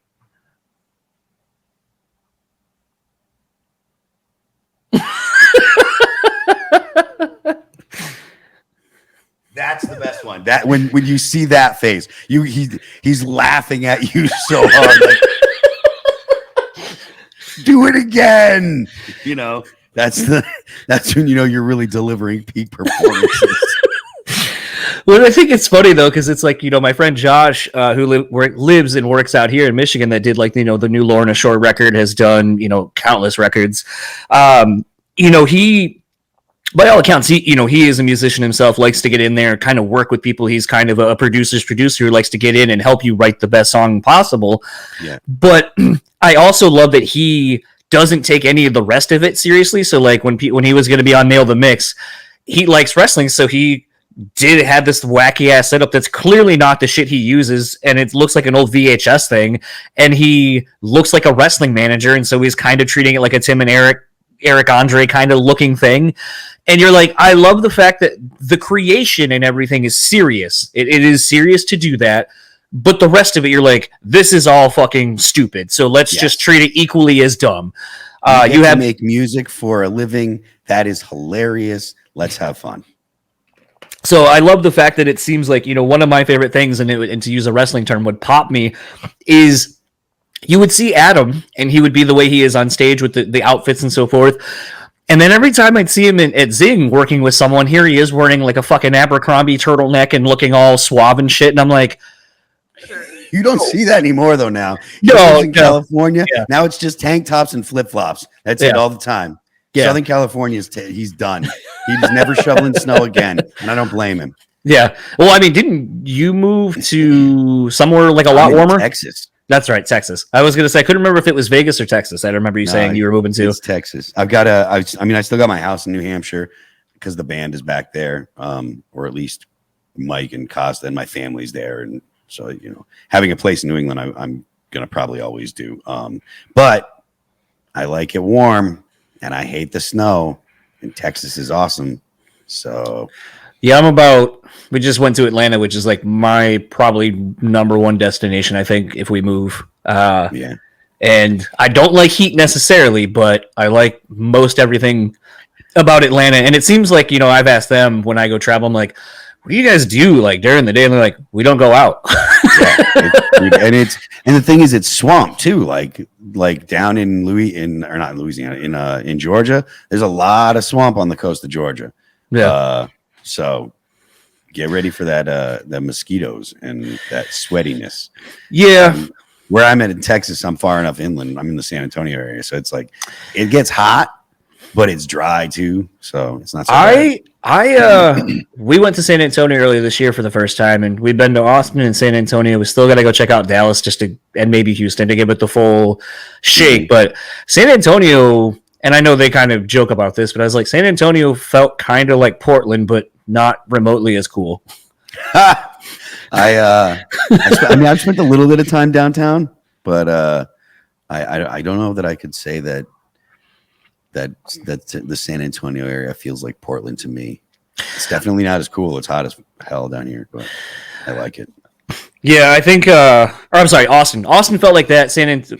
That's the best one. That when you see that face, he's laughing at you so hard. Do it again. That's when you're really delivering peak performances. Well, I think it's funny though, because it's my friend Josh, who lives and works out here in Michigan, that did the new Lorna Shore record, has done countless records. He, by all accounts, he is a musician himself, likes to get in there, kind of work with people. He's kind of a producer's producer who likes to get in and help you write the best song possible. Yeah. But I also love that he doesn't take any of the rest of it seriously. So when he was going to be on Nail the Mix, he likes wrestling, so he did have this wacky ass setup that's clearly not the shit he uses, and it looks like an old VHS thing, and he looks like a wrestling manager, and so he's kind of treating it like a Tim and Eric Andre kind of looking thing. And you're like, I love the fact that the creation and everything is serious. It is serious to do that, but the rest of it, you're like, this is all fucking stupid, so let's just treat it equally as dumb. You have to make music for a living. That is hilarious. Let's have fun. So I love the fact that it seems like, one of my favorite things, and to use a wrestling term, would pop me, is you would see Adam, and he would be the way he is on stage with the outfits and so forth. And then every time I'd see him at Zing working with someone, here he is wearing a fucking Abercrombie turtleneck and looking all suave and shit. And I'm like, You don't see that anymore, though. Now, in California, now it's just tank tops and flip flops. That's it all the time. Yeah. Southern California he's done. He's never shoveling snow again, and I don't blame him. Yeah. Well, I mean, didn't you move to somewhere like a lot warmer? Texas. That's right, Texas. I was going to say I couldn't remember if it was Vegas or Texas. I remember you saying you were moving to. It's Texas. I still got my house in New Hampshire because the band is back there, or at least Mike and Costa and my family's there, and so having a place in New England, I'm going to probably always do. But I like it warm, and I hate the snow. And Texas is awesome. So. Yeah, we just went to Atlanta, which is like my probably number one destination, I think, if we move. Yeah. And I don't like heat necessarily, but I like most everything about Atlanta. And it seems like, I've asked them when I go travel, I'm like, what do you guys do like during the day? And they're like, we don't go out. And the thing is, it's swamp too. Like down in in Georgia, there's a lot of swamp on the coast of Georgia. Yeah. So get ready for that the mosquitoes and that sweatiness. Yeah. Where I'm at in Texas, I'm far enough inland. I'm in the San Antonio area. So it's like it gets hot, but it's dry too. So it's not so bad. We went to San Antonio earlier this year for the first time, and we've been to Austin and San Antonio. We still got to go check out Dallas and maybe Houston to give it the full shake. But San Antonio, and I know they kind of joke about this, but I was like, San Antonio felt kind of like Portland, but not remotely as cool. I've spent a little bit of time downtown, but I don't know that I could say that the San Antonio area feels like Portland to me. It's definitely not as cool. It's hot as hell down here, but I like it. Yeah, I think I'm sorry, Austin. Austin felt like that.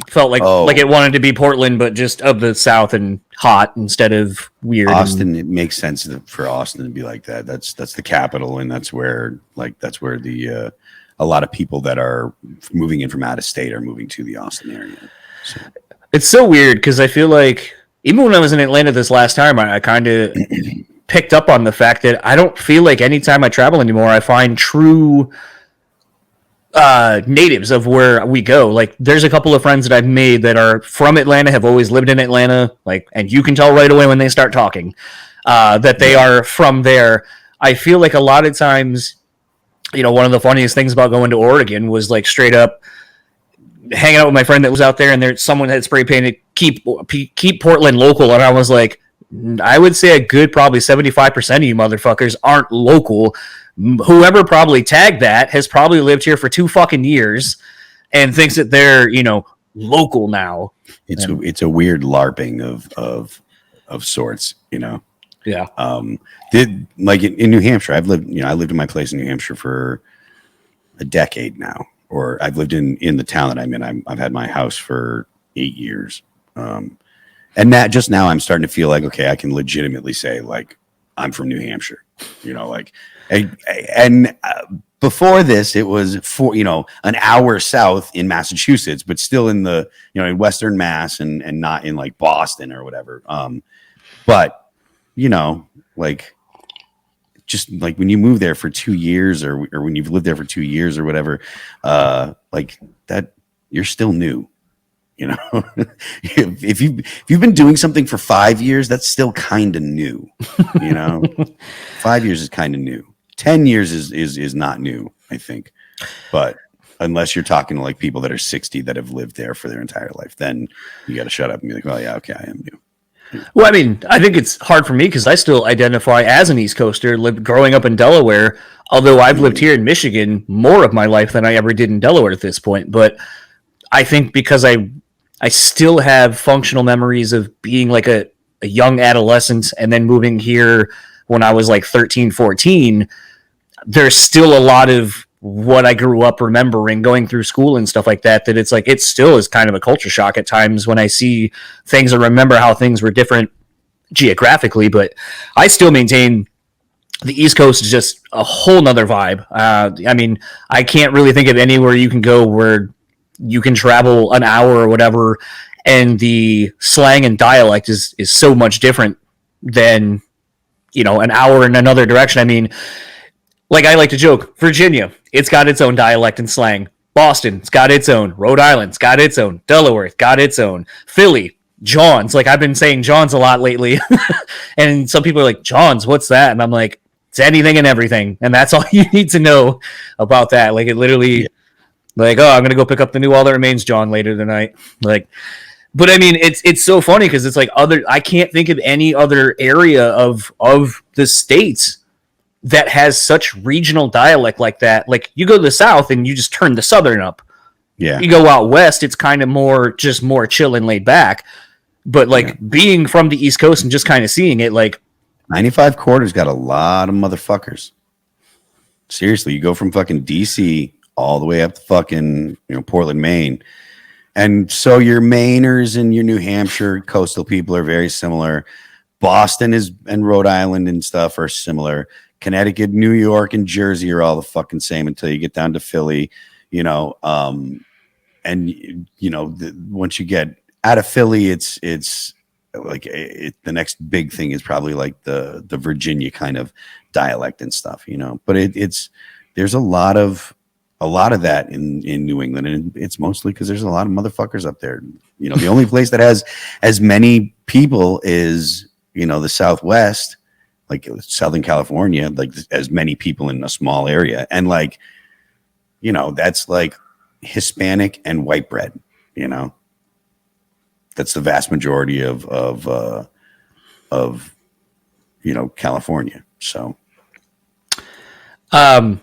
Felt like it wanted to be Portland, but just of the South and hot instead of weird. Austin, it makes sense for Austin to be like that. That's the capital, and that's where the a lot of people that are moving in from out of state are moving to the Austin area. So. It's so weird because I feel like even when I was in Atlanta this last time, I kind of picked up on the fact that I don't feel like anytime I travel anymore, I find true natives of where we go. Like there's a couple of friends that I've made that are from Atlanta, have always lived in Atlanta, and you can tell right away when they start talking that they are from there. I feel like a lot of times, one of the funniest things about going to Oregon was like straight up hanging out with my friend that was out there, and there's someone that spray painted keep Portland local, and I was like, I would say a good probably 75% of you motherfuckers aren't local. Whoever probably tagged that has probably lived here for 2 fucking years and thinks that they're, local now. It's a weird LARPing of sorts, Yeah. In New Hampshire, I lived in my place in New Hampshire for a decade now, or I've lived in the town that I'm in. I've had my house for 8 years. And that just now I'm starting to feel like, okay, I can legitimately say like, I'm from New Hampshire, and before this, it was an hour south in Massachusetts, but still in the, in Western Mass and not in like Boston or whatever. But just like when you move there for 2 years or when you've lived there for 2 years or whatever, like that, you're still new. If you've been doing something for 5 years, that's still kind of new. 5 years is kind of new. 10 years is not new, I think. But unless you're talking to like people that are 60 that have lived there for their entire life, then you got to shut up and be like, well, yeah, okay, I am new. Well, I mean, I think it's hard for me because I still identify as an East Coaster, growing up in Delaware, although I've lived here in Michigan more of my life than I ever did in Delaware at this point. But I think because I still have functional memories of being like a young adolescent and then moving here when I was like 13, 14, there's still a lot of what I grew up remembering going through school and stuff like that it's like, it still is kind of a culture shock at times when I see things or remember how things were different geographically, but I still maintain the East Coast is just a whole nother vibe. I mean, I can't really think of anywhere you can go where you can travel an hour or whatever and the slang and dialect is so much different than, an hour in another direction. I mean, like I like to joke, Virginia, it's got its own dialect and slang. Boston's got its own. Rhode Island's got its own. Delaware's got its own. Philly, John's. Like, I've been saying John's a lot lately. And some people are like, John's, what's that? And I'm like, it's anything and everything. And that's all you need to know about that. Like, it literally, like, oh, I'm going to go pick up the new All That Remains John later tonight. Like, but I mean, it's so funny because it's like I can't think of any other area of the States that has such regional dialect like that. Like, you go to the South and you just turn the Southern up. Yeah. You go out West, it's kind of more chill and laid back. But like being from the East Coast and just kind of seeing it, like 95 quarters got a lot of motherfuckers. Seriously, you go from fucking DC all the way up to fucking, Portland, Maine. And so your Mainers and your New Hampshire coastal people are very similar. Boston and Rhode Island and stuff are similar. Connecticut, New York, and Jersey are all the fucking same until you get down to Philly, once you get out of Philly, it's like the next big thing is probably like the Virginia kind of dialect and stuff, but there's a lot of that in New England, and it's mostly because there's a lot of motherfuckers up there. The only place that has as many people is, the Southwest, like Southern California, like as many people in a small area. And like, that's like Hispanic and white bread, that's the vast majority of California. So, I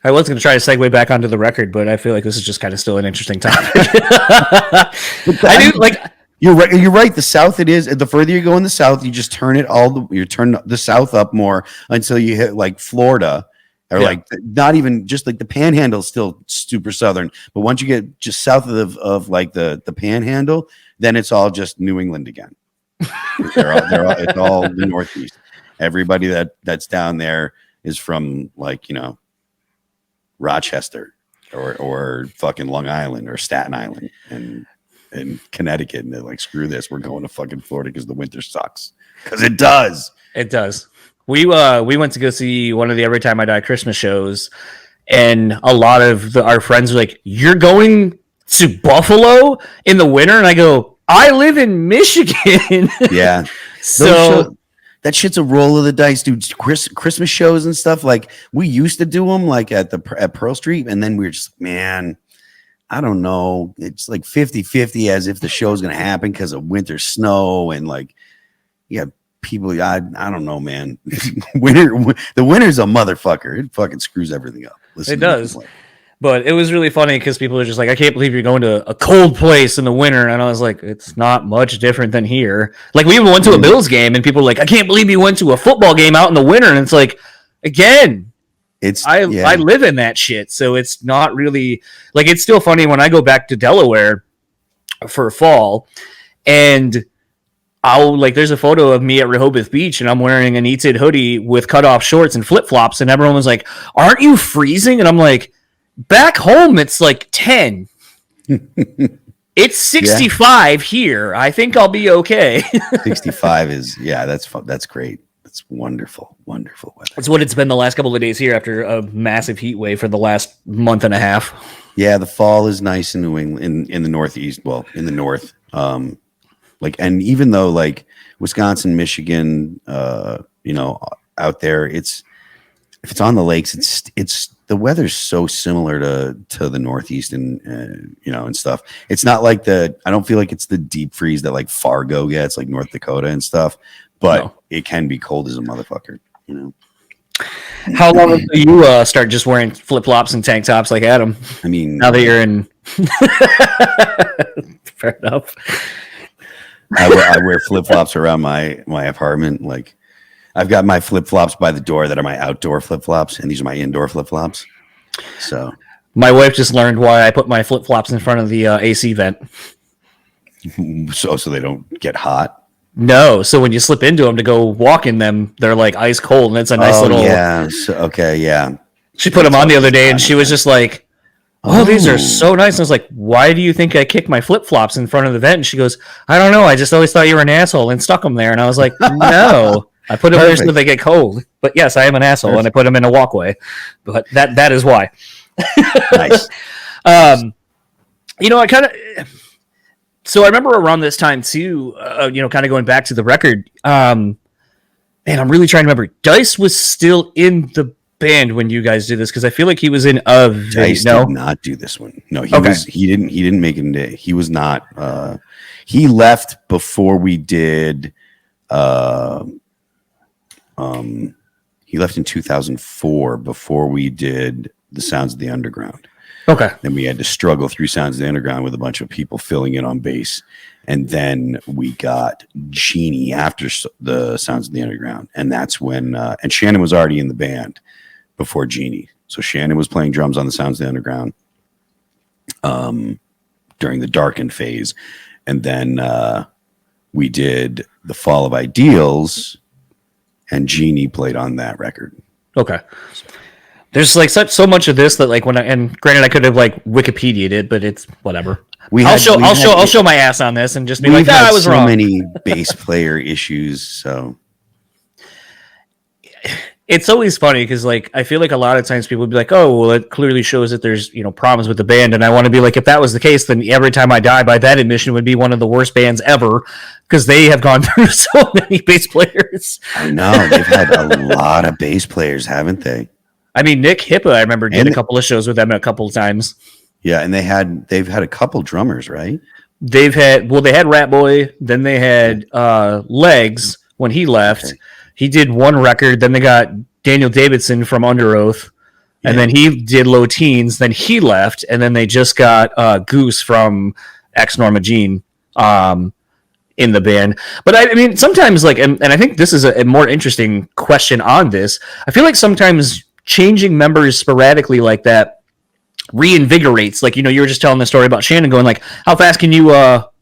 was going to try to segue back onto the record, but I feel like this is just kind of still an interesting topic. I do like. You're right. You're right. The South, it is. The further you go in the South, you just turn you turn the South up more until you hit like Florida, or like not even just like the Panhandle is still super Southern, but once you get just south of like the Panhandle, then it's all just New England again. It's all the Northeast. Everybody that's down there is from like Rochester or fucking Long Island or Staten Island and Connecticut, and they're like, screw this, we're going to fucking Florida because the winter sucks. Because it does. It does. We went to go see one of the Every Time I Die Christmas shows, and a lot of our friends were like, "You're going to Buffalo in the winter?" And I go, "I live in Michigan." Yeah. So that shit's a roll of the dice, dude. Christmas shows and stuff, like we used to do them like at Pearl Street, and then we were just, man, I don't know. It's like 50-50 as if the show's going to happen because of winter snow and like, people. I don't know, man. The winter's a motherfucker. It fucking screws everything up. It does. But it was really funny because people are just like, I can't believe you're going to a cold place in the winter. And I was like, it's not much different than here. Like, we even went to a Bills game and people were like, I can't believe you went to a football game out in the winter. And it's like, again, I live in that shit, so it's not really like, it's still funny when I go back to Delaware for fall, and there's a photo of me at Rehoboth Beach, and I'm wearing an Eated hoodie with cutoff shorts and flip flops, and everyone was like, "Aren't you freezing?" And I'm like, "Back home, it's like 10. It's 65 here. I think I'll be okay." 65 is that's great. It's wonderful weather. That's what it's been the last couple of days here after a massive heat wave for the last month and a half. Yeah, the fall is nice in New England, in the Northeast. Well, in the North, and even though like Wisconsin, Michigan, out there, if it's on the lakes, it's the weather's so similar to the Northeast and and stuff. It's not like I don't feel like it's the deep freeze that like Fargo gets, like North Dakota and stuff. But it can be cold as a motherfucker, How long until you start just wearing flip-flops and tank tops like Adam? I mean, now that you're in... Fair enough. I wear flip-flops around my apartment. Like, I've got my flip-flops by the door that are my outdoor flip-flops, and these are my indoor flip-flops. So my wife just learned why I put my flip-flops in front of the AC vent. So they don't get hot. No, so when you slip into them to go walk in them, they're like ice cold, and it's a nice little. Yeah. So, okay. Yeah. She put them on the other day, and she was just like, "Oh, these are so nice." And I was like, "Why do you think I kicked my flip flops in front of the vent?" And she goes, "I don't know. I just always thought you were an asshole and stuck them there." And I was like, "No, I put them there so they get cold." But yes, I am an asshole, and I put them in a walkway. But that is why. Nice. You know, so I remember around this time too, you know, kind of going back to the record, man, I'm really trying to remember. Dice was still in the band when you guys did this, because I feel like he was in Dice did not do this one. No, he didn't make it into, he was not, he left before we did, he left in 2004 before we did the Sounds of the Underground. Okay. Then we had to struggle through Sounds of the Underground with a bunch of people filling in on bass. And then we got Genie after the Sounds of the Underground. And that's when, and Shannon was already in the band before Genie. So Shannon was playing drums on the Sounds of the Underground during the Darkened phase. And then we did The Fall of Ideals, and Genie played on that record. Okay. There's like so much of this that like and granted I could have like Wikipedia'd it, but it's whatever. I'll show my ass on this and just be like, I was wrong. So many bass player issues, so it's always funny because like I feel like a lot of times people would be like, oh, well, it clearly shows that there's, you know, problems with the band, and I want to be like, if that was the case, then Every Time I Die by that admission would be one of the worst bands ever, because they have gone through so many bass players. I know they've had a lot of bass players, haven't they? I mean, Nick Hippa, I remember did a couple of shows with them a couple of times. Yeah, and they've had a couple drummers, right? They had Rat Boy, then they had Legs when he left. Okay. He did one record, then they got Daniel Davidson from Under Oath, and then he did Low Teens, then he left, and then they just got Goose from Ex Norma Jean in the band. But I mean, sometimes like, and I think this is a more interesting question on this. I feel like sometimes changing members sporadically like that reinvigorates. Like, you know, you were just telling the story about Shannon going like, how fast can you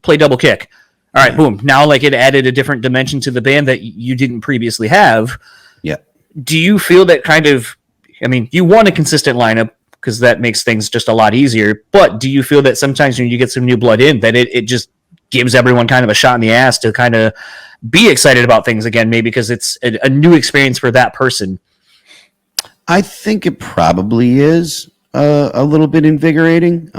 play double kick? All right, boom. Now like it added a different dimension to the band that you didn't previously have. Yeah. Do you feel that kind of, I mean, you want a consistent lineup because that makes things just a lot easier, but do you feel that sometimes when you get some new blood in that it just gives everyone kind of a shot in the ass to kind of be excited about things again, maybe because it's a new experience for that person? I think it probably is a little bit invigorating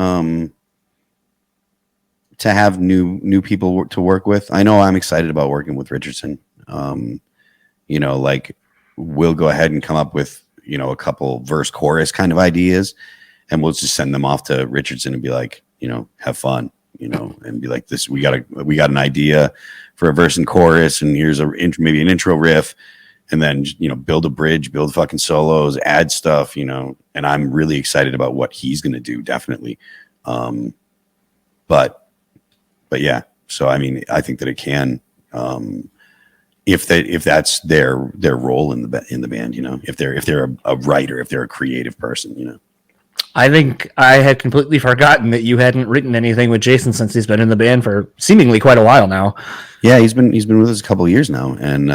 to have new people to work with. I know I'm excited about working with Richardson. You know, like we'll go ahead and come up with, you know, a couple verse chorus kind of ideas, and we'll just send them off to Richardson and be like, you know, have fun, you know, and be like, we got an idea for a verse and chorus, and here's maybe an intro riff. And then, you know, build a bridge, build fucking solos, add stuff, you know, and I'm really excited about what he's going to do. Definitely. But yeah, so, I mean, I think that it can, if that's their role in the band, you know, if they're a writer, if they're a creative person, you know. I think I had completely forgotten that you hadn't written anything with Jason since he's been in the band for seemingly quite a while now. Yeah, he's been with us a couple of years now, and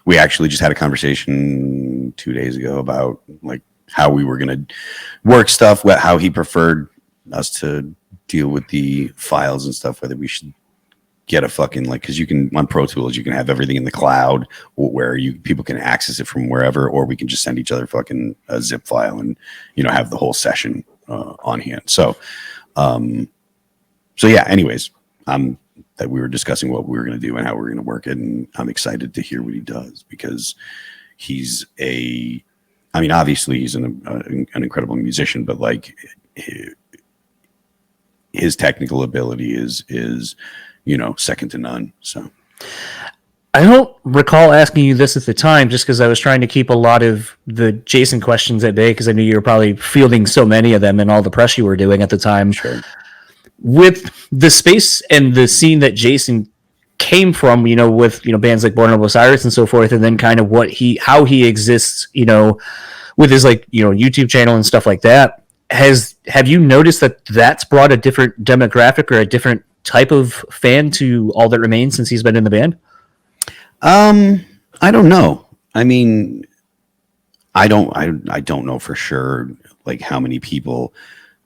we actually just had a conversation 2 days ago about like how we were going to work stuff, how he preferred us to deal with the files and stuff, whether we should get a fucking like, because you can on Pro Tools you can have everything in the cloud where people can access it from wherever, or we can just send each other fucking a zip file and, you know, have the whole session on hand. So yeah, anyways, that we were discussing what we were going to do and how we were going to work it, and I'm excited to hear what he does, because he's obviously he's an incredible musician, but like his technical ability is, you know, second to none. So I don't recall asking you this at the time, just because I was trying to keep a lot of the Jason questions at bay, because I knew you were probably fielding so many of them and all the press you were doing at the time. Sure. With the space and the scene that Jason came from, you know, with, you know, bands like Born of Osiris and so forth, and then kind of how he exists, you know, with his like, you know, YouTube channel and stuff like that, have you noticed that that's brought a different demographic or a different type of fan to All That Remains since he's been in the band? I don't know. I mean, I don't know for sure, like how many people,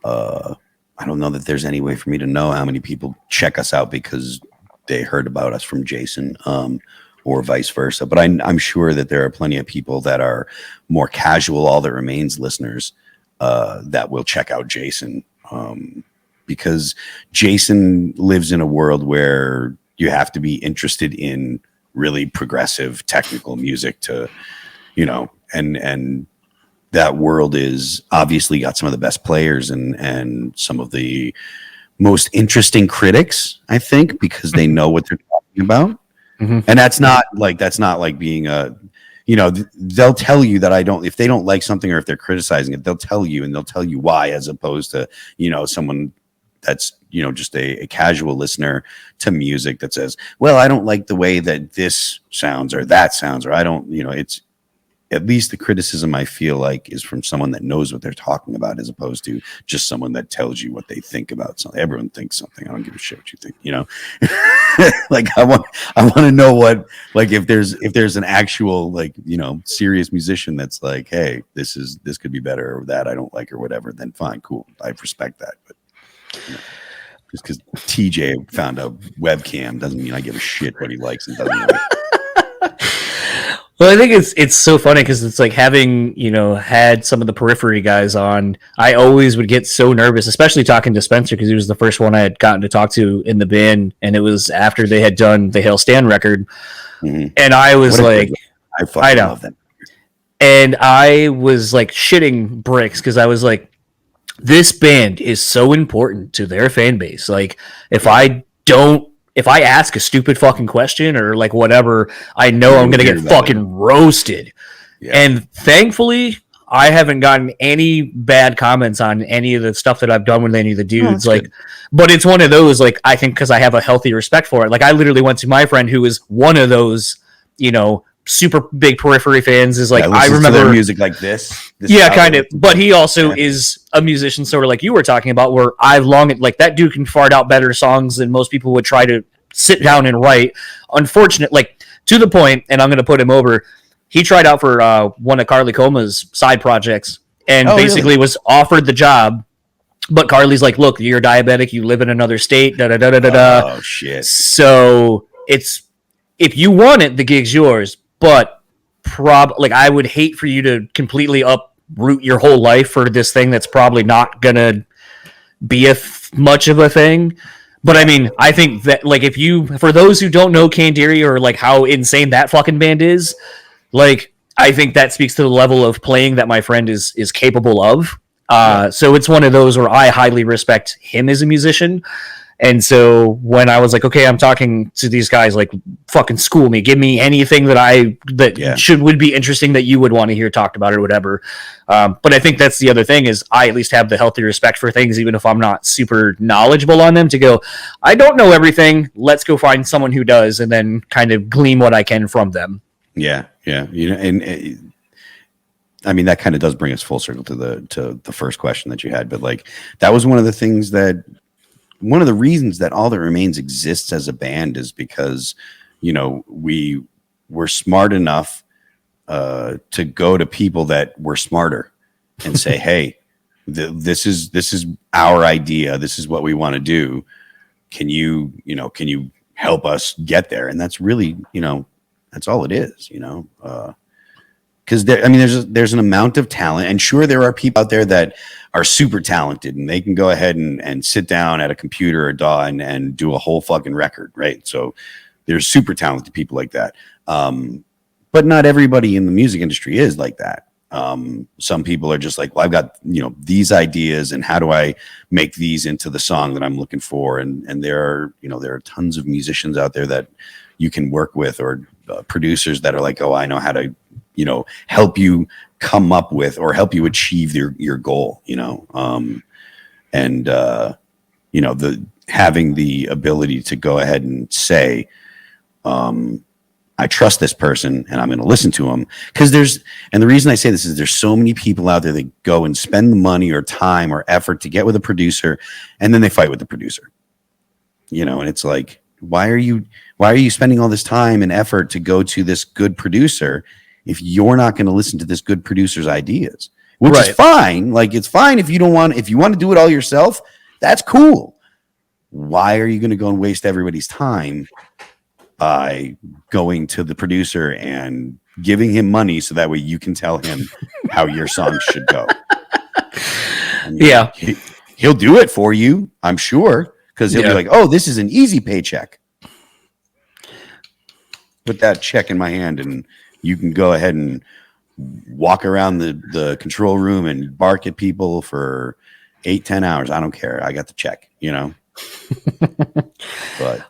I don't know that there's any way for me to know how many people check us out because they heard about us from Jason, or vice versa. But I'm sure that there are plenty of people that are more casual All That Remains listeners, that will check out Jason, because Jason lives in a world where you have to be interested in really progressive technical music to, and that world is obviously got some of the best players and some of the most interesting critics, I think, because they know what they're talking about. Mm-hmm. And that's not like being a, they'll tell you that if they don't like something or if they're criticizing it, they'll tell you, and they'll tell you why, as opposed to, someone that's, just a casual listener to music that says, well, I don't like the way that this sounds or that sounds, or I don't, it's, at least the criticism I feel like is from someone that knows what they're talking about, as opposed to just someone that tells you what they think about something. Everyone thinks something. I don't give a shit what you think, like I want to know what, like, if there's an actual, like, serious musician that's like, hey, this could be better, or that I don't like, or whatever, then fine, cool. I respect that. But just because TJ found a webcam doesn't mean I give a shit what he likes and doesn't like. Well, I think it's so funny because it's like having, had some of the Periphery guys on, I always would get so nervous, especially talking to Spencer, because he was the first one I had gotten to talk to in the band, and it was after they had done the Hail Stand record. Mm-hmm. And I was like, I know. Love that. And I was like shitting bricks because I was like, this band is so important to their fan base. Like, if I ask a stupid fucking question or like whatever, I know I'm going to get fucking roasted. Yeah. And thankfully, I haven't gotten any bad comments on any of the stuff that I've done with any of the dudes. Good. But it's one of those, like, I think because I have a healthy respect for it. Like, I literally went to my friend who is one of those, super big Periphery fans, is like, I remember their music like this yeah, kind of. But he also is a musician, sort of like you were talking about, where I've like, that dude can fart out better songs than most people would try to sit down and write. Unfortunate, like, to the point, and I'm going to put him over, he tried out for one of Carly Coma's side projects and basically was offered the job. But Carly's like, look, you're diabetic, you live in another state, da-da-da-da-da-da. Oh, shit. So it's, if you want it, the gig's yours. But I would hate for you to completely uproot your whole life for this thing that's probably not gonna be much of a thing. But I mean, I think that, like, for those who don't know Candiria or like how insane that fucking band is, like, I think that speaks to the level of playing that my friend is capable of. So it's one of those where I highly respect him as a musician. And so when I was like, okay, I'm talking to these guys, like, fucking school me, give me anything that would be interesting that you would want to hear talked about or whatever. But I think that's the other thing, is I at least have the healthy respect for things, even if I'm not super knowledgeable on them, to go, I don't know everything. Let's go find someone who does, and then kind of glean what I can from them. Yeah. Yeah. And I mean, that kind of does bring us full circle to the first question that you had, but like, that was one of the reasons that All That Remains exists as a band, is because, we were smart enough to go to people that were smarter and say, hey, this is our idea. This is what we want to do. Can you help us get there? And that's really, that's all it is, because there's an amount of talent, and sure, there are people out there that are super talented and they can go ahead and sit down at a computer or DAW and do a whole fucking record, right? So there's super talented people like that. But not everybody in the music industry is like that. Some people are just like, well, I've got, these ideas, and how do I make these into the song that I'm looking for? And there are tons of musicians out there that you can work with, or producers that are like, oh, I know how to, help you come up with or help you achieve your goal, having the ability to go ahead and say, I trust this person and I'm going to listen to them. And the reason I say this is there's so many people out there that go and spend the money or time or effort to get with a producer, and then they fight with the producer, and it's like, why are you spending all this time and effort to go to this good producer if you're not going to listen to this good producer's ideas, which is fine. Like, it's fine if you want to do it all yourself, that's cool. Why are you going to go and waste everybody's time by going to the producer and giving him money so that way you can tell him how your song should go? Yeah. He'll do it for you, I'm sure, because he'll be like, oh, this is an easy paycheck. Put that check in my hand and you can go ahead and walk around the control room and bark at people for 8-10 hours. I don't care. I got the check, you know. But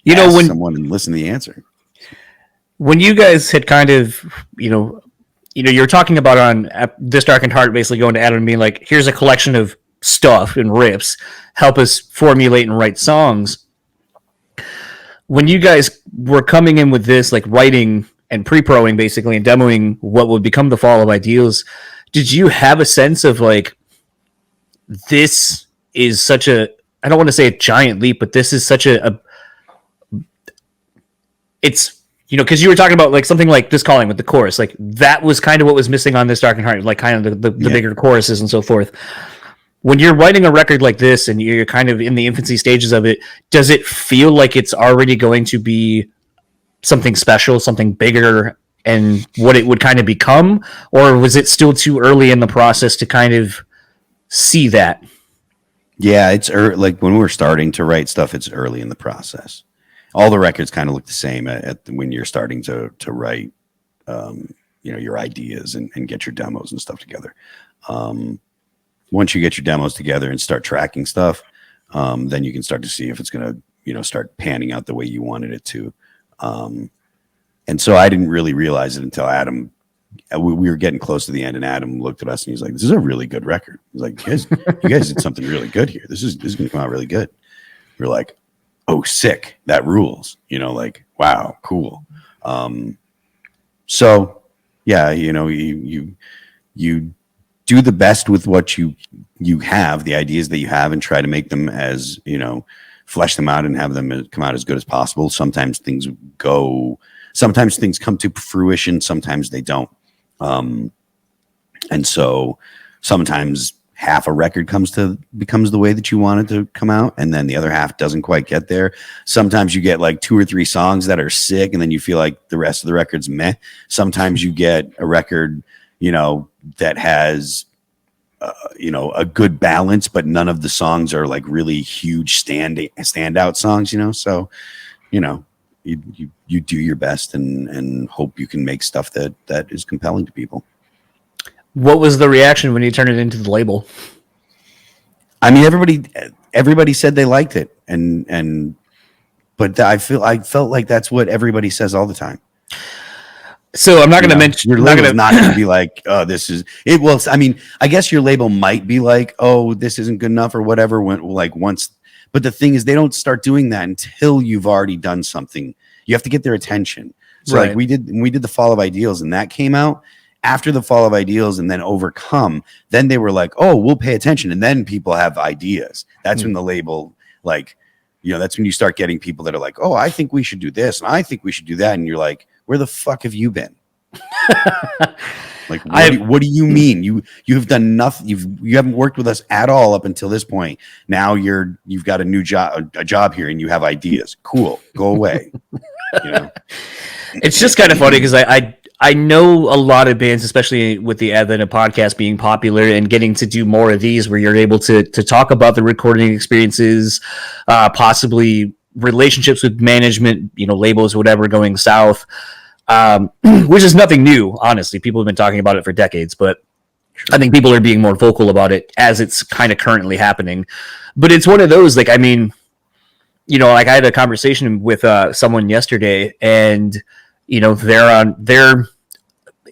you know, when someone and listen to the answer. When you guys had kind of, you're talking about on This Darkened Heart, basically going to Adam and being like, here's a collection of stuff and riffs, help us formulate and write songs. When you guys were coming in with this, like writing and pre-proing basically and demoing what would become the Fall of Ideals, did you have a sense of like, this is such a, I don't want to say a giant leap, but this is such it's, because you were talking about like something like This Calling with the chorus, like that was kind of what was missing on This Darkened Heart, like kind of the bigger choruses and so forth. When you're writing a record like this and you're kind of in the infancy stages of it, does it feel like it's already going to be something special, something bigger, and what it would kind of become? Or was it still too early in the process to kind of see that? Yeah, it's like when we're starting to write stuff, it's early in the process. All the records kind of look the same when you're starting to write, your ideas and get your demos and stuff together. Once you get your demos together and start tracking stuff, then you can start to see if it's going to, start panning out the way you wanted it to. And so I didn't really realize it until Adam, we were getting close to the end and Adam looked at us and he's like, this is a really good record. He's like, you guys did something really good here. This is going to come out really good. We're like, oh, sick. That rules, like, wow, cool. So yeah, you do the best with what you have, the ideas that you have, and try to make them as, flesh them out and have them come out as good as possible. Sometimes things come to fruition. Sometimes they don't. And so sometimes half a record becomes the way that you want it to come out, and then the other half doesn't quite get there. Sometimes you get like 2 or 3 songs that are sick, and then you feel like the rest of the record's meh. Sometimes you get a record, that has, a good balance, but none of the songs are like really huge standout songs, So, you do your best and hope you can make stuff that is compelling to people. What was the reaction when you turned it into the label? I mean, everybody said they liked it, but I felt like that's what everybody says all the time. So I'm not going to mention. Your label's not going to be like, oh, this is it. Well, I mean, I guess your label might be like, oh, this isn't good enough or whatever. But the thing is, they don't start doing that until you've already done something. You have to get their attention. So right. Like we did the Fall of Ideals, and that came out after the Fall of Ideals, and then Overcome. Then they were like, oh, we'll pay attention, and then people have ideas. That's when the label, that's when you start getting people that are like, oh, I think we should do this, and I think we should do that, and you're like, where the fuck have you been? Like, what do you mean? You have done nothing. You haven't worked with us at all up until this point. Now you've got a job here, and you have ideas. Cool, go away. It's just kind of funny because I know a lot of bands, especially with the advent of podcasts being popular and getting to do more of these, where you're able to talk about the recording experiences, possibly relationships with management, labels, whatever, going south. Which is nothing new, honestly. People have been talking about it for decades, but I think people are being more vocal about it as it's kind of currently happening. But it's one of those, like, I mean, like I had a conversation with someone yesterday, and they're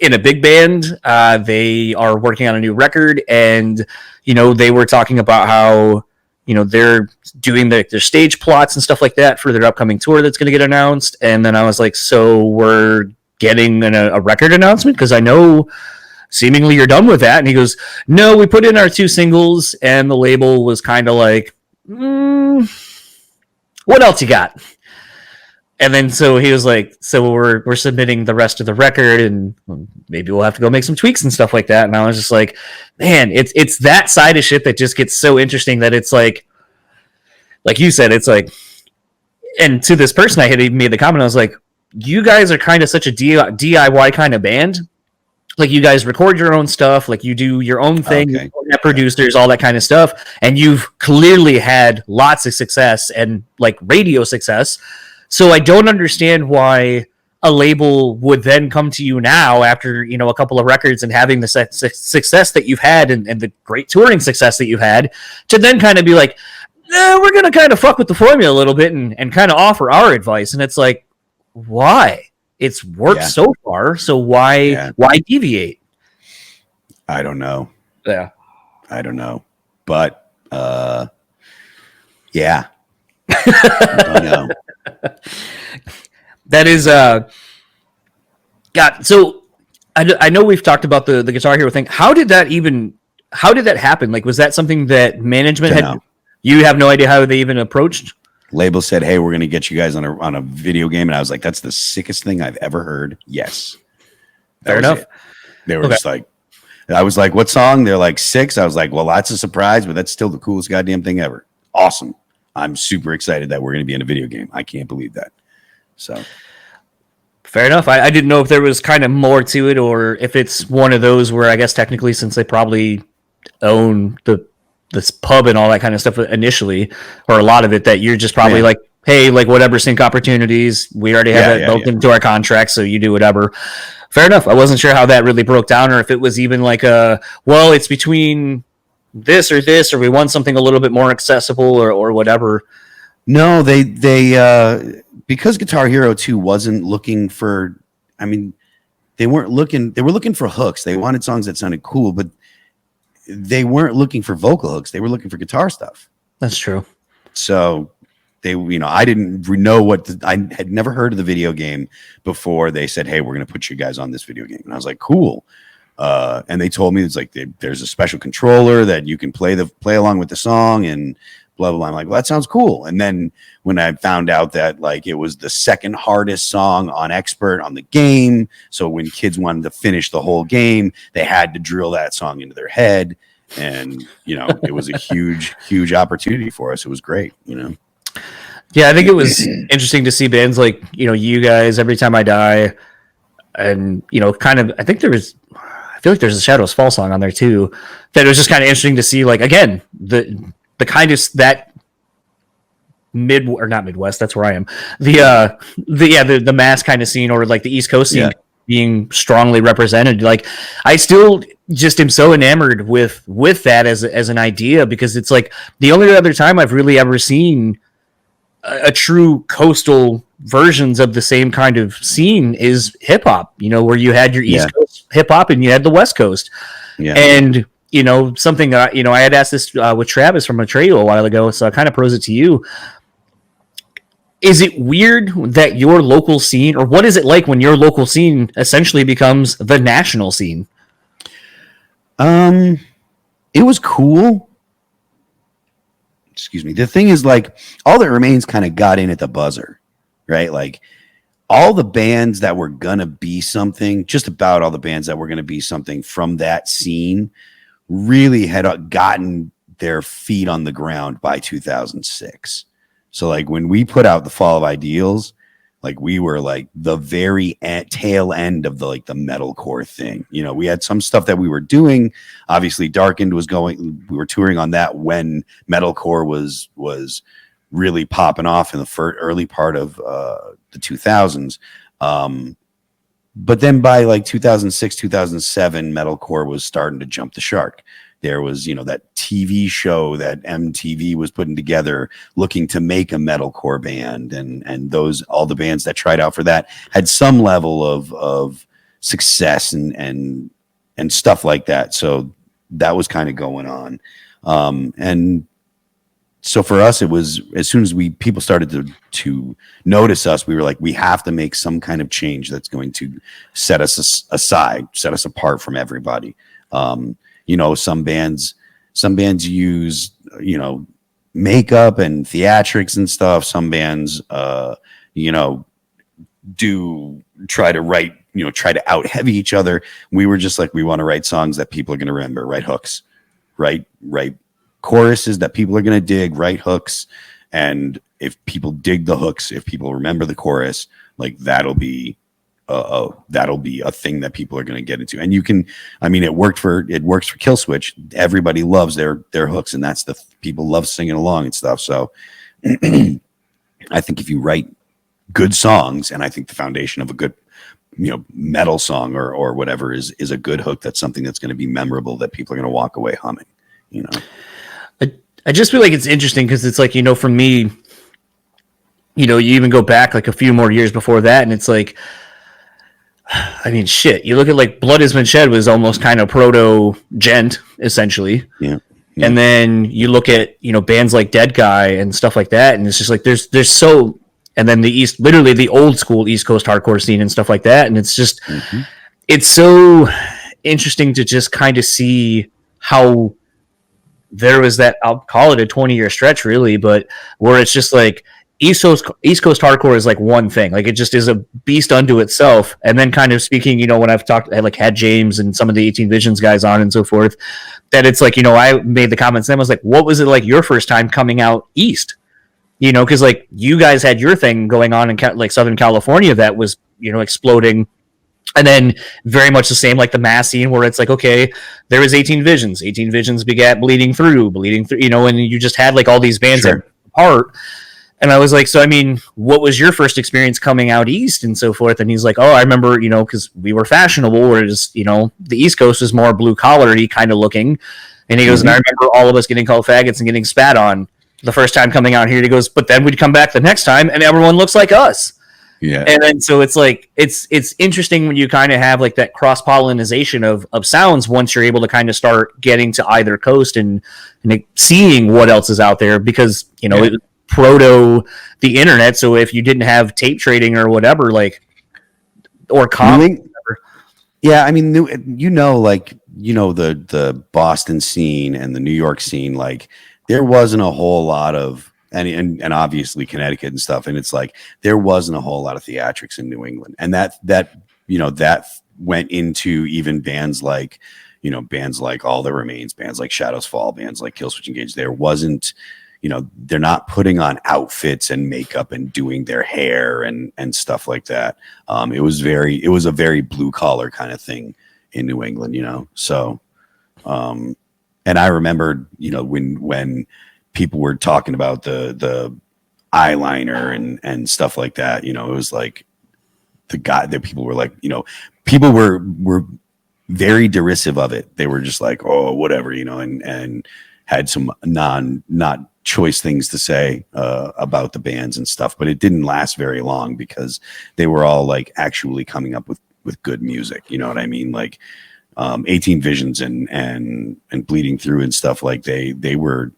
in a big band. They are working on a new record, and they were talking about how they're doing their stage plots and stuff like that for their upcoming tour that's going to get announced. And then I was like, so we're getting a record announcement? Because I know seemingly you're done with that. And he goes, no, we put in our 2 singles, and the label was kind of like, what else you got? And then so he was like, so we're submitting the rest of the record, and maybe we'll have to go make some tweaks and stuff like that. And I was just like, man, it's that side of shit that just gets so interesting that it's like you said, it's like, and to this person, I had even made the comment, I was like, you guys are kind of such a DIY kind of band like you guys record your own stuff, like you do your own thing, Okay. producers, all that kind of stuff, and you've clearly had lots of success and like radio success. So I don't understand why a label would then come to you now after, you know, a couple of records and having the success that you've had and the great touring success that you've had, to then kind of be like, we're going to kind of fuck with the formula a little bit and kind of offer our advice. And it's like, why? It's worked so far. So why deviate? I don't know. Yeah. I don't know. But yeah. I don't know. That is God. So I know we've talked about the Guitar Hero thing. How did that happen? Like, was that something that management had? You have no idea how they even approached? Label said, "Hey, we're going to get you guys on a video game," and I was like, "That's the sickest thing I've ever heard." Yes, fair enough. They were just like, I was like, "What song?" They're like 6. I was like, "Well, that's a surprise, but that's still the coolest goddamn thing ever." Awesome. I'm super excited that we're going to be in a video game. I can't believe that. So fair enough. I didn't know if there was kind of more to it, or if it's one of those where I guess technically, since they probably own this pub and all that kind of stuff initially, or a lot of it, that you're just probably like, hey, like whatever sync opportunities, we already have that built into our contract, so you do whatever. Fair enough. I wasn't sure how that really broke down, or if it was even like well, it's between this, or we want something a little bit more accessible, or whatever. No, they because Guitar Hero 2 wasn't looking for, I mean, they were looking for hooks. They wanted songs that sounded cool, but they weren't looking for vocal hooks. They were looking for guitar stuff. That's true. So they, you know, I didn't know I had never heard of the video game before they said, "Hey, we're going to put you guys on this video game." And I was like, "Cool." And they told me it's like there's a special controller that you can play along with the song and blah, blah, blah. I'm like, well, that sounds cool. And then when I found out that like it was the second hardest song on Expert on the game, so when kids wanted to finish the whole game, they had to drill that song into their head. And, you know, it was a huge, huge opportunity for us. It was great, you know? Yeah, I think it was interesting to see bands like, you know, you guys, Every Time I Die, and, you know, kind of, I feel like there's a Shadows Fall song on there too, that it was just kind of interesting to see, like, again, the kind of that not Midwest, that's where I am. The Mass kind of scene, or like the East Coast scene being strongly represented. Like, I still just am so enamored with that as an idea, because it's like the only other time I've really ever seen a true coastal versions of the same kind of scene is hip hop, you know, where you had your East Coast hip hop and you had the West Coast. Yeah. And, you know, something that, you know, I had asked this with Travis from Atreyu a while ago, so I kind of pose it to you. Is it weird that your local scene, or what is it like when your local scene essentially becomes the national scene? It was cool. Excuse me. The thing is, like, All That Remains kind of got in at the buzzer, right? Like, all the bands that were going to be something, just about all the bands that were going to be something from that scene really had gotten their feet on the ground by 2006. So like when we put out The Fall of Ideals, like we were like the very tail end of the metalcore thing. You know, we had some stuff that we were doing. Obviously Darkened was going, we were touring on that when metalcore was really popping off in the early part of the 2000s. But then by like 2006, 2007, metalcore was starting to jump the shark. There was, you know, that TV show that MTV was putting together looking to make a metalcore band. And those, all the bands that tried out for that had some level of success and stuff like that. So that was kind of going on. And so for us, it was, as soon as people started to notice us, we were like, we have to make some kind of change that's going to set us aside, set us apart from everybody. You know, some bands use, you know, makeup and theatrics and stuff. Some bands, you know, do try to write, you know, try to out heavy each other. We were just like, we want to write songs that people are going to remember, write hooks, write choruses that people are going to dig, write hooks. And if people dig the hooks, if people remember the chorus, like that'll be that'll be a thing that people are going to get into. And you can, I mean, it works for Killswitch. Everybody loves their hooks, and that's people love singing along and stuff. So I think if you write good songs, and I think the foundation of a good, metal song or whatever is a good hook, that's something that's going to be memorable, that people are going to walk away humming, I just feel like it's interesting because it's like, for me, you even go back like a few more years before that, and it's like, I mean, shit, you look at like Blood Has Been Shed was almost kind of proto gent, essentially. Yeah. And then you look at, bands like Dead Guy and stuff like that, and it's just like there's so, and then literally the old school East Coast hardcore scene and stuff like that, and it's just it's so interesting to just kind of see how there was that, I'll call it a 20-year stretch really, but where it's just like East Coast hardcore is like one thing, like it just is a beast unto itself. And then kind of speaking, when I've had James and some of the 18 Visions guys on and so forth, that it's like, I made the comments then, I was like, what was it like your first time coming out East? Because like you guys had your thing going on in like Southern California that was, exploding. And then very much the same, like the mass scene where it's like, okay, there was 18 Visions. 18 Visions begat Bleeding Through, and you just had like all these bands apart. And I was like, so, I mean, what was your first experience coming out East and so forth? And he's like, oh, I remember, because we were fashionable, whereas, the East Coast was more blue collar-y kind of looking. And he goes, and I remember all of us getting called faggots and getting spat on the first time coming out here. He goes, but then we'd come back the next time and everyone looks like us. Yeah. And then so it's like it's interesting when you kind of have like that cross-pollination of sounds once you're able to kind of start getting to either coast and seeing what else is out there, because it was proto the internet. So if you didn't have tape trading or whatever, like, or comic, yeah, I mean, the Boston scene and the New York scene, like there wasn't a whole lot of, and obviously Connecticut and stuff. And it's like, there wasn't a whole lot of theatrics in New England. And that went into even bands like All That Remains, bands like Shadows Fall, bands like Killswitch Engage. There wasn't, they're not putting on outfits and makeup and doing their hair and stuff like that. It was a very blue collar kind of thing in New England, so, and I remember, when people were talking about the eyeliner and stuff like that, it was like the guy that people were like, people were very derisive of it. They were just like, oh, whatever, and had some not choice things to say about the bands and stuff, but it didn't last very long because they were all like actually coming up with good music. You know what I mean? Like 18 Visions and Bleeding Through and stuff, like they were,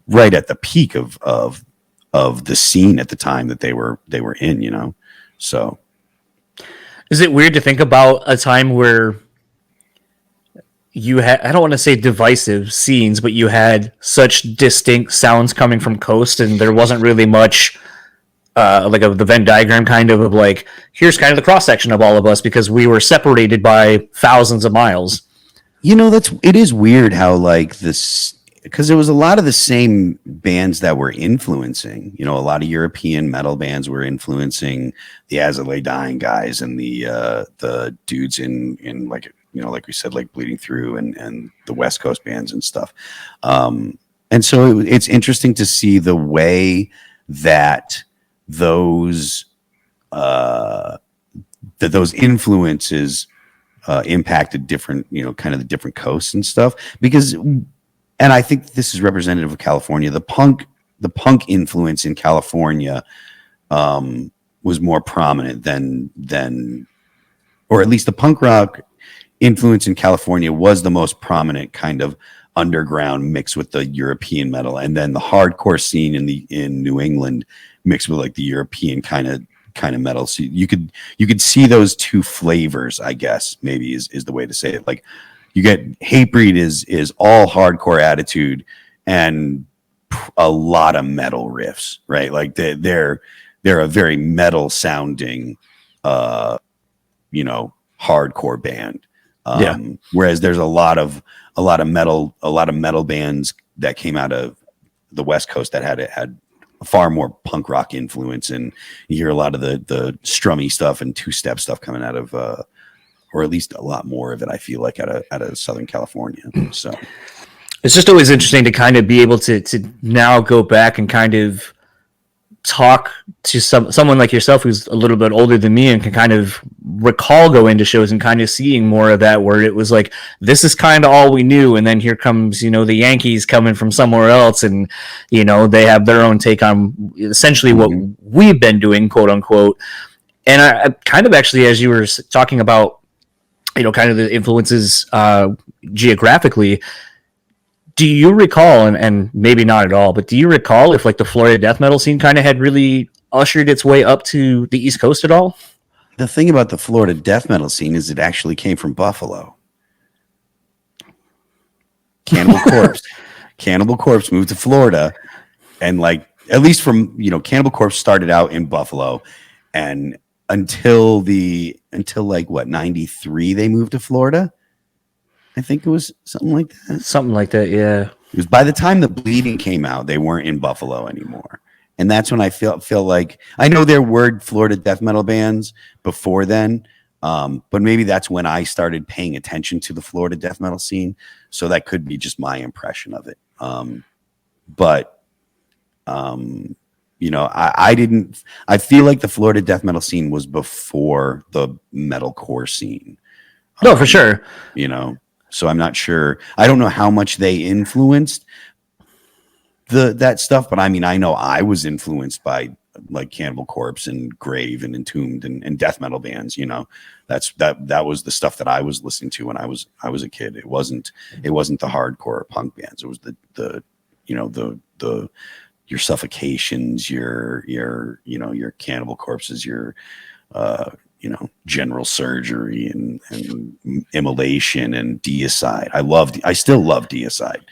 right at the peak of the scene at the time that they were in, so. Is it weird to think about a time where you had, I don't want to say divisive scenes, but you had such distinct sounds coming from coast, and there wasn't really much like the Venn diagram kind of like, here's kind of the cross section of all of us because we were separated by thousands of miles. It is weird how like this, because there was a lot of the same bands that were influencing, a lot of European metal bands were influencing the As I Lay Dying guys and the dudes in like, like we said, like Bleeding Through and the West Coast bands and stuff. And so it's interesting to see the way that those influences impacted different, kind of the different coasts and stuff, because, and I think this is representative of California. The punk influence in California was more prominent than, or at least the punk rock influence in California was the most prominent kind of underground mixed with the European metal, and then the hardcore scene in New England mixed with like the European kind of metal. So you could see those two flavors, I guess, maybe is the way to say it. Like you get Hatebreed is all hardcore attitude and a lot of metal riffs, right? Like they're a very metal sounding hardcore band. Whereas there's a lot of metal bands that came out of the West Coast that had far more punk rock influence, and you hear a lot of the strummy stuff and two-step stuff coming out of, or at least a lot more of it, I feel like, out of Southern California. So it's just always interesting to kind of be able to now go back and kind of talk to someone like yourself who's a little bit older than me and can kind of recall going to shows and kind of seeing more of that, where it was like, this is kind of all we knew, and then here comes, you know, the Yankees coming from somewhere else, and, you know, they have their own take on essentially what we've been doing, quote unquote. And I kind of actually, as you were talking about, you know, kind of the influences geographically, do you recall, and maybe not at all, but do you recall if like the Florida death metal scene kind of had really ushered its way up to the East Coast at all? The thing about the Florida death metal scene is it actually came from Buffalo. Cannibal Corpse. Cannibal Corpse moved to Florida, and like, at least from, you know, Cannibal Corpse started out in Buffalo, and until like what, 93 they moved to Florida. I think it was something like that. Something like that, yeah. It was by the time the Bleeding came out, they weren't in Buffalo anymore. And that's when I feel like, I know there were Florida death metal bands before then, but maybe that's when I started paying attention to the Florida death metal scene. So that could be just my impression of it. You know, I feel like the Florida death metal scene was before the metalcore scene. No, for sure. You know, so I'm not sure. I don't know how much they influenced that stuff, but I mean, I know I was influenced by like Cannibal Corpse and Grave and Entombed and death metal bands. You know, that was the stuff that I was listening to when I was a kid. It wasn't the hardcore punk bands. It was the you know, the your Suffocations, your you know, your Cannibal Corpses, your you know, General Surgery and Immolation and Deicide. I still love Deicide.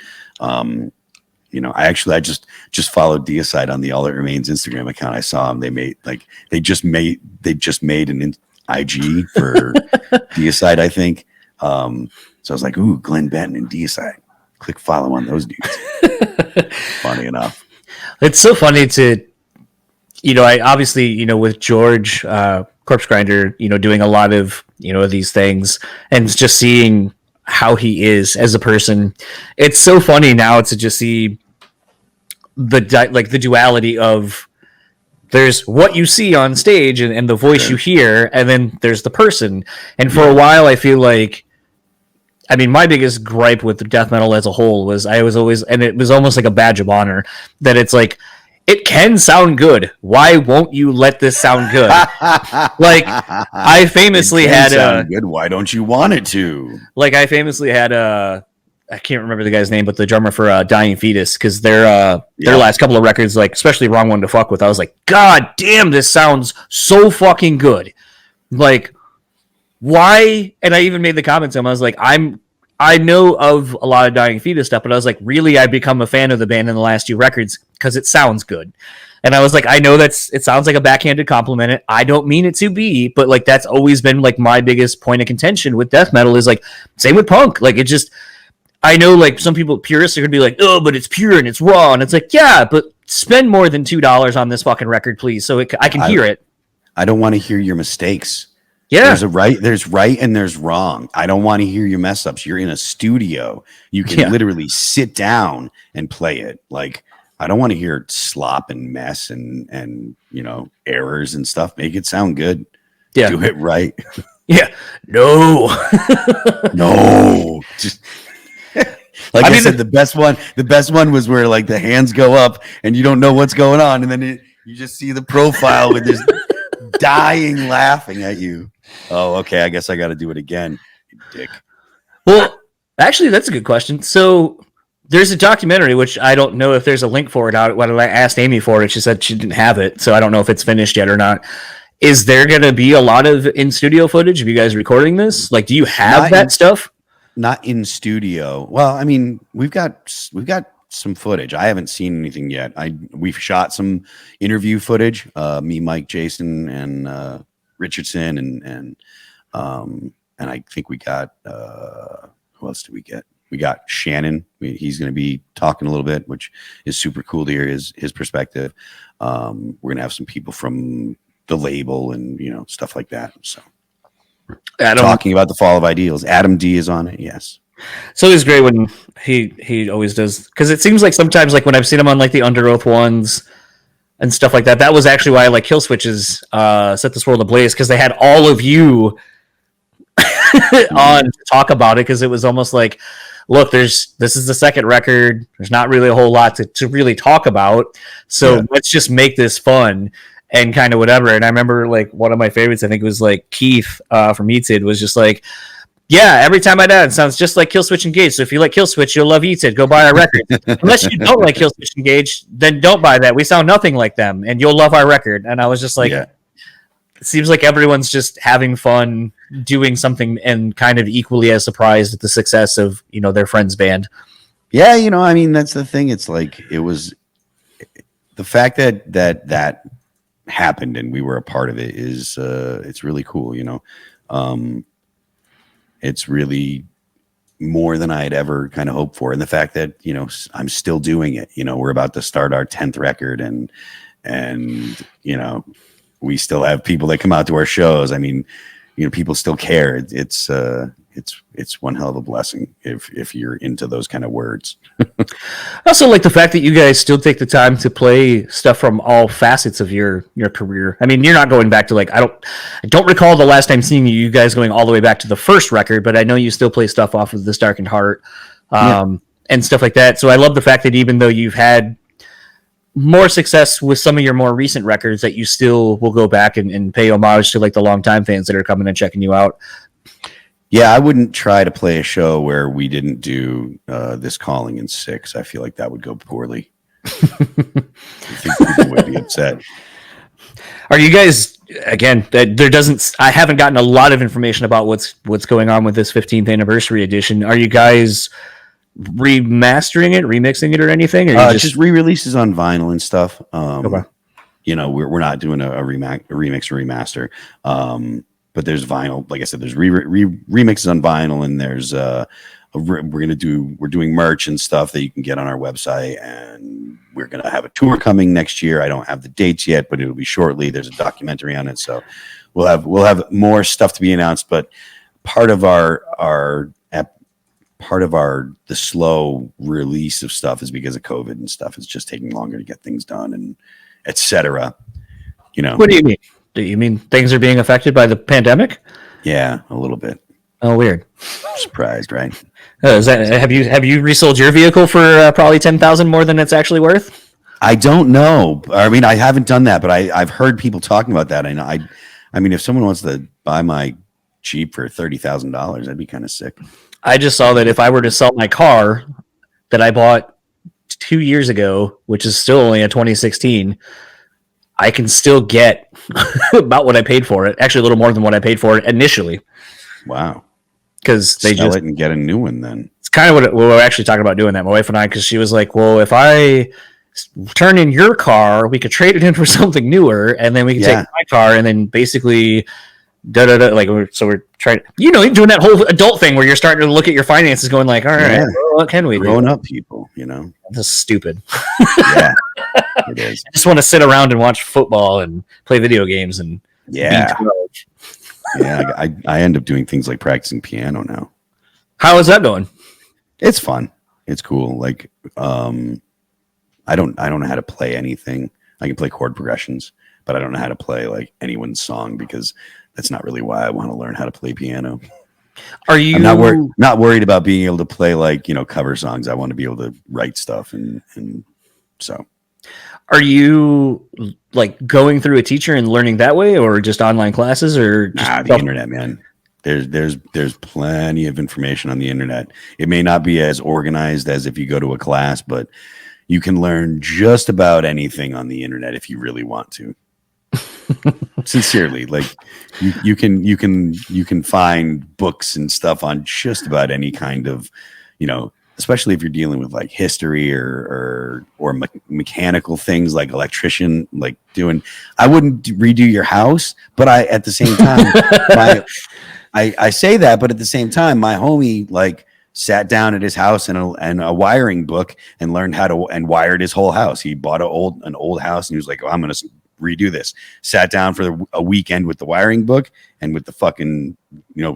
You know, I just followed Deicide on the All That Remains Instagram account. I saw them. They just made an IG for Deicide, I think. So I was like, ooh, Glenn Benton and Deicide. Click follow on those dudes. Funny enough. It's so funny to, you know, I obviously, you know, with George Corpse Grinder, you know, doing a lot of, you know, these things and just seeing how he is as a person. It's so funny now to just see the duality of, there's what you see on stage and the voice you hear, and then there's the person. And for a while, I feel like, I mean, my biggest gripe with death metal as a whole was I was always, and it was almost like a badge of honor, that it's like, it can sound good. Why won't you let this sound good? Like, I famously had good. Why don't you want it to? Like, I famously had I can't remember the guy's name, but the drummer for Dying Fetus, because their last couple of records, like especially Wrong One to Fuck With, I was like, God damn, this sounds so fucking good. Like, why? And I even made the comment to him. I was like, I know of a lot of Dying Fetus stuff, but I was like, really, I've become a fan of the band in the last 2 records because it sounds good. And I was like, I know it sounds like a backhanded compliment. I don't mean it to be, but like, that's always been like my biggest point of contention with death metal is like, same with punk. Like, it just, I know like some people, purists, are going to be like, oh, but it's pure and it's raw. And it's like, yeah, but spend more than $2 on this fucking record, please. So I can hear it. I don't want to hear your mistakes. Yeah. There's right and there's wrong. I don't want to hear your mess ups. You're in a studio. You can literally sit down and play it. Like, I don't want to hear slop and mess and you know, errors and stuff. Make it sound good. Yeah. Do it right. Yeah. No. No. Just like I said, the best one was where like the hands go up and you don't know what's going on, and then you just see the profile with this dying laughing at you. Oh, okay. I guess I got to do it again, you dick. Well, actually, that's a good question. So there's a documentary, which I don't know if there's a link for it out. When I asked Amy for it, she said she didn't have it. So I don't know if it's finished yet or not. Is there going to be a lot of in-studio footage of you guys recording this? Like, do you have that stuff? Not in studio. Well, I mean, we've got some footage. I haven't seen anything yet. We've shot some interview footage. Me, Mike, Jason, and Richardson, and I think we got who else did we get? We got Shannon. He's going to be talking a little bit, which is super cool to hear his perspective. We're going to have some people from the label and, stuff like that. So talking about the fall of ideals. Adam D is on it. Yes. So it's great when he always does, because it seems like sometimes, like when I've seen him on like the Under Oath ones and stuff like that, that was actually why I like Kill Switch's Set This World Ablaze, because they had all of you on to talk about it, because it was almost like, look, this is the second record. There's not really a whole lot to really talk about. So let's just make this fun and kind of whatever. And I remember like one of my favorites, I think it was like Keith from ETID was just like, yeah, every time I dance, it sounds just like Kill Switch Engage. So if you like Kill Switch, you'll love ETID. Go buy our record. Unless you don't like Kill Switch Engage, then don't buy that. We sound nothing like them, and you'll love our record. And I was just like, it seems like everyone's just having fun doing something and kind of equally as surprised at the success of, their friend's band. Yeah, I mean, that's the thing. It's like, it was the fact that happened and we were a part of it is it's really cool. It's really more than I had ever kind of hoped for. And the fact that, I'm still doing it, we're about to start our 10th record and, we still have people that come out to our shows. I mean, people still care. It's one hell of a blessing if you're into those kind of words. I also like the fact that you guys still take the time to play stuff from all facets of your career. I mean, you're not going back to like, I don't recall the last time seeing you guys going all the way back to the first record, but I know you still play stuff off of This Darkened Heart and stuff like that. So I love the fact that even though you've had more success with some of your more recent records, that you still will go back and pay homage to like the longtime fans that are coming and checking you out. Yeah, I wouldn't try to play a show where we didn't do This Calling in 6. I feel like that would go poorly. I think people would be upset. Are you guys, again, I haven't gotten a lot of information about what's going on with this 15th anniversary edition. Are you guys remastering it, remixing it, or anything? Or just re-releases on vinyl and stuff. Okay. We're not doing a remix or remaster. But there's vinyl, like I said, there's remixes on vinyl, and there's we're doing merch and stuff that you can get on our website, and we're gonna have a tour coming next year. I don't have the dates yet, but it'll be shortly. There's a documentary on it, so we'll have more stuff to be announced. But part of the slow release of stuff is because of COVID and stuff. It's just taking longer to get things done and etc. What do you mean? Do you mean things are being affected by the pandemic? Yeah, a little bit. Oh, weird. Surprised, right? Have you resold your vehicle for probably $10,000 more than it's actually worth? I don't know. I mean, I haven't done that, but I've heard people talking about that. I mean, if someone wants to buy my Jeep for $30,000, I'd be kind of sick. I just saw that if I were to sell my car that I bought 2 years ago, which is still only a 2016, I can still get about what I paid for it. Actually, a little more than what I paid for it initially. Wow. Because they sell it and get a new one then. It's kind of we were actually talking about doing that, my wife and I, because she was like, well, if I turn in your car, we could trade it in for something newer, and then we can take my car, and then basically so we're trying, doing that whole adult thing where you're starting to look at your finances going like, all right, what can we do? Grown up people, This is stupid. Yeah, it is. I just want to sit around and watch football and play video games and I end up doing things like practicing piano now. How is that going? It's fun. It's cool. Like, I don't know how to play anything. I can play chord progressions, but I don't know how to play like anyone's song, because that's not really why I want to learn how to play piano. Are you? I'm not worried about being able to play like, cover songs. I want to be able to write stuff, and so. Are you like going through a teacher and learning that way, or just online classes, or just the internet, man? There's plenty of information on the internet. It may not be as organized as if you go to a class, but you can learn just about anything on the internet if you really want to. Sincerely, like you can find books and stuff on just about any kind of, especially if you're dealing with like history or mechanical things like electrician, like doing. I wouldn't redo your house, but at the same time, I say that, but at the same time, my homie like sat down at his house and a wiring book and learned how to and wired his whole house. He bought an old house and he was like, oh, I'm going to redo this. Sat down for a weekend with the wiring book and with the fucking,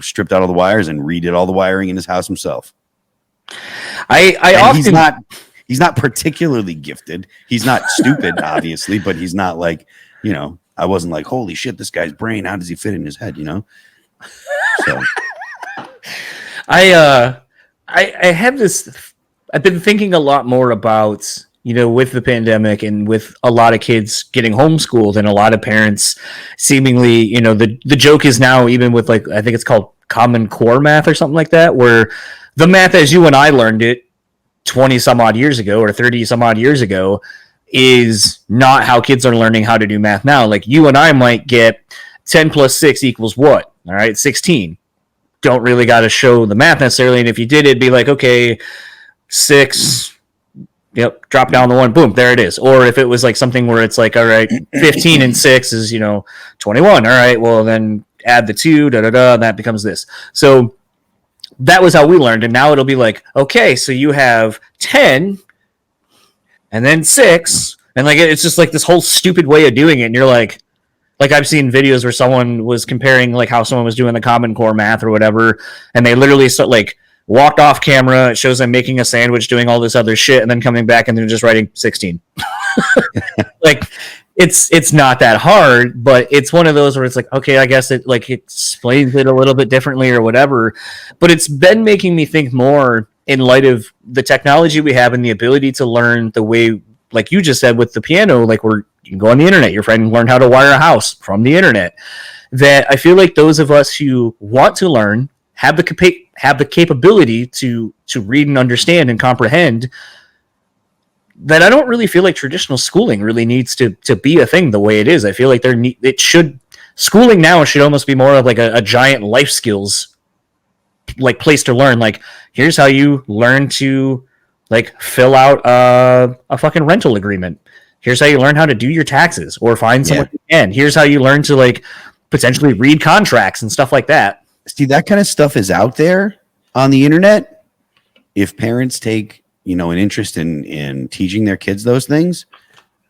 stripped out all the wires and redid all the wiring in his house himself. He's not particularly gifted. He's not stupid, obviously, but he's not like, I wasn't like, holy shit, this guy's brain, how does he fit in his head, So I have this, I've been thinking a lot more about, with the pandemic and with a lot of kids getting homeschooled and a lot of parents seemingly, the joke is now even with like, I think it's called Common Core math or something like that, where the math as you and I learned it 20 some odd years ago or 30 some odd years ago is not how kids are learning how to do math now. Like you and I might get 10 plus 6 equals what? All right, 16. Don't really got to show the math necessarily. And if you did, it'd be like, okay, 6, yep, drop down the 1, boom, there it is. Or if it was like something where it's like, all right, 15 and 6 is, 21. All right, well, then add the 2, and that becomes this. So that was how we learned. And now it'll be like, okay, so you have 10 and then 6. And like, it's just like this whole stupid way of doing it. And you're like I've seen videos where someone was comparing like how someone was doing the Common Core math or whatever. And they literally walked off camera. It shows them making a sandwich, doing all this other shit, and then coming back and they're just writing 16. Like it's not that hard, but it's one of those where it's like, okay, I guess it like explains it a little bit differently or whatever. But it's been making me think more in light of the technology we have and the ability to learn the way, like you just said with the piano, like you can go on the internet, your friend learn how to wire a house from the internet. That I feel like those of us who want to learn have the capability to read and understand and comprehend, that I don't really feel like traditional schooling really needs to be a thing the way it is. I feel like schooling now should almost be more of like a giant life skills like place to learn. Like, here's how you learn to like fill out a fucking rental agreement. Here's how you learn how to do your taxes or find someone who can. Here's how you learn to like potentially read contracts and stuff like that. See, that kind of stuff is out there on the internet. If parents take an interest in teaching their kids those things,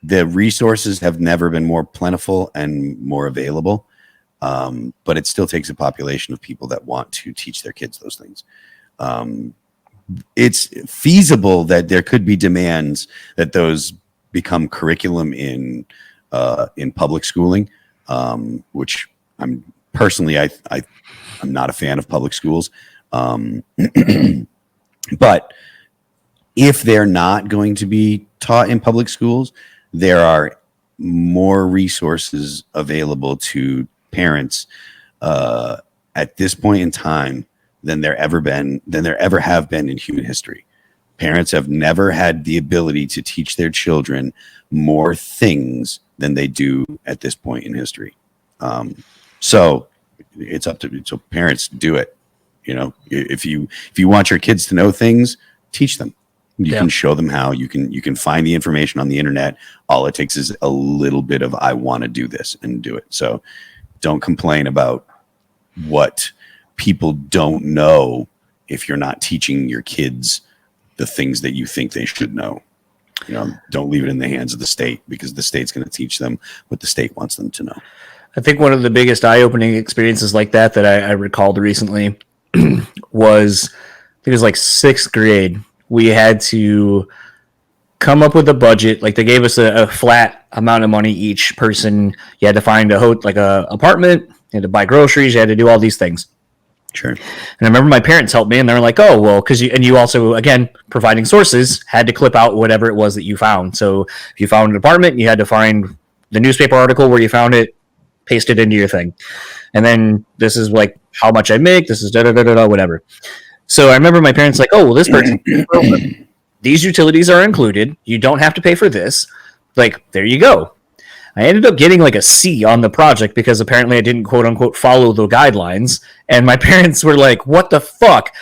the resources have never been more plentiful and more available. But it still takes a population of people that want to teach their kids those things. It's feasible that there could be demands that those become curriculum in public schooling, which I'm personally, I'm not a fan of public schools. But if they're not going to be taught in public schools, there are more resources available to parents at this point in time than there ever have been in human history. Parents have never had the ability to teach their children more things than they do at this point in history. So it's up to parents to do it. If you want your kids to know things, teach them. You can show them how. You can find the information on the internet. All it takes is a little bit of I want to do this and do it. So don't complain about what people don't know if you're not teaching your kids the things that you think they should know. Don't leave it in the hands of the state, because the state's going to teach them what the state wants them to know. I think one of the biggest eye-opening experiences like that I recalled recently was, I think it was like 6th grade. We had to come up with a budget. Like, they gave us a flat amount of money each person. You had to find a apartment, you had to buy groceries, you had to do all these things. Sure. And I remember my parents helped me, and they were like, oh, well, because you also, again, providing sources, had to clip out whatever it was that you found. So if you found an apartment, you had to find the newspaper article where you found it, paste it into your thing. And then this is like how much I make, this is whatever. So I remember my parents like, oh, well, this person, these utilities are included. You don't have to pay for this. Like, there you go. I ended up getting like a C on the project because apparently I didn't quote unquote follow the guidelines. And my parents were like, what the fuck?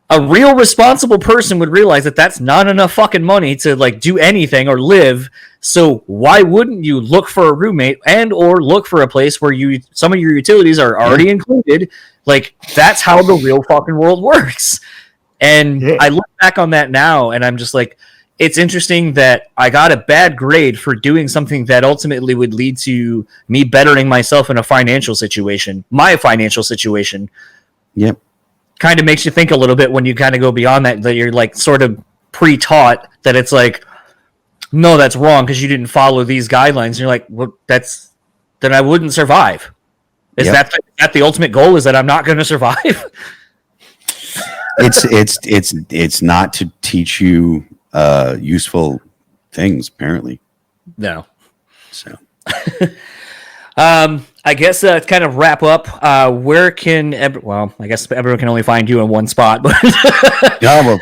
A real responsible person would realize that that's not enough fucking money to like do anything or live. So why wouldn't you look for a roommate and or look for a place where some of your utilities are already included? Like, that's how the real fucking world works. And I look back on that now, and I'm just like, it's interesting that I got a bad grade for doing something that ultimately would lead to me bettering myself in a financial situation, my financial situation. Yep. Kind of makes you think a little bit when you kind of go beyond that you're like sort of pre-taught that it's like, no, that's wrong because you didn't follow these guidelines. And you're like, well, then I wouldn't survive. Is that the ultimate goal? Is that I'm not going to survive? It's not to teach you useful things, apparently. No. So, I guess to kind of wrap up, where can I guess everyone can only find you in one spot, but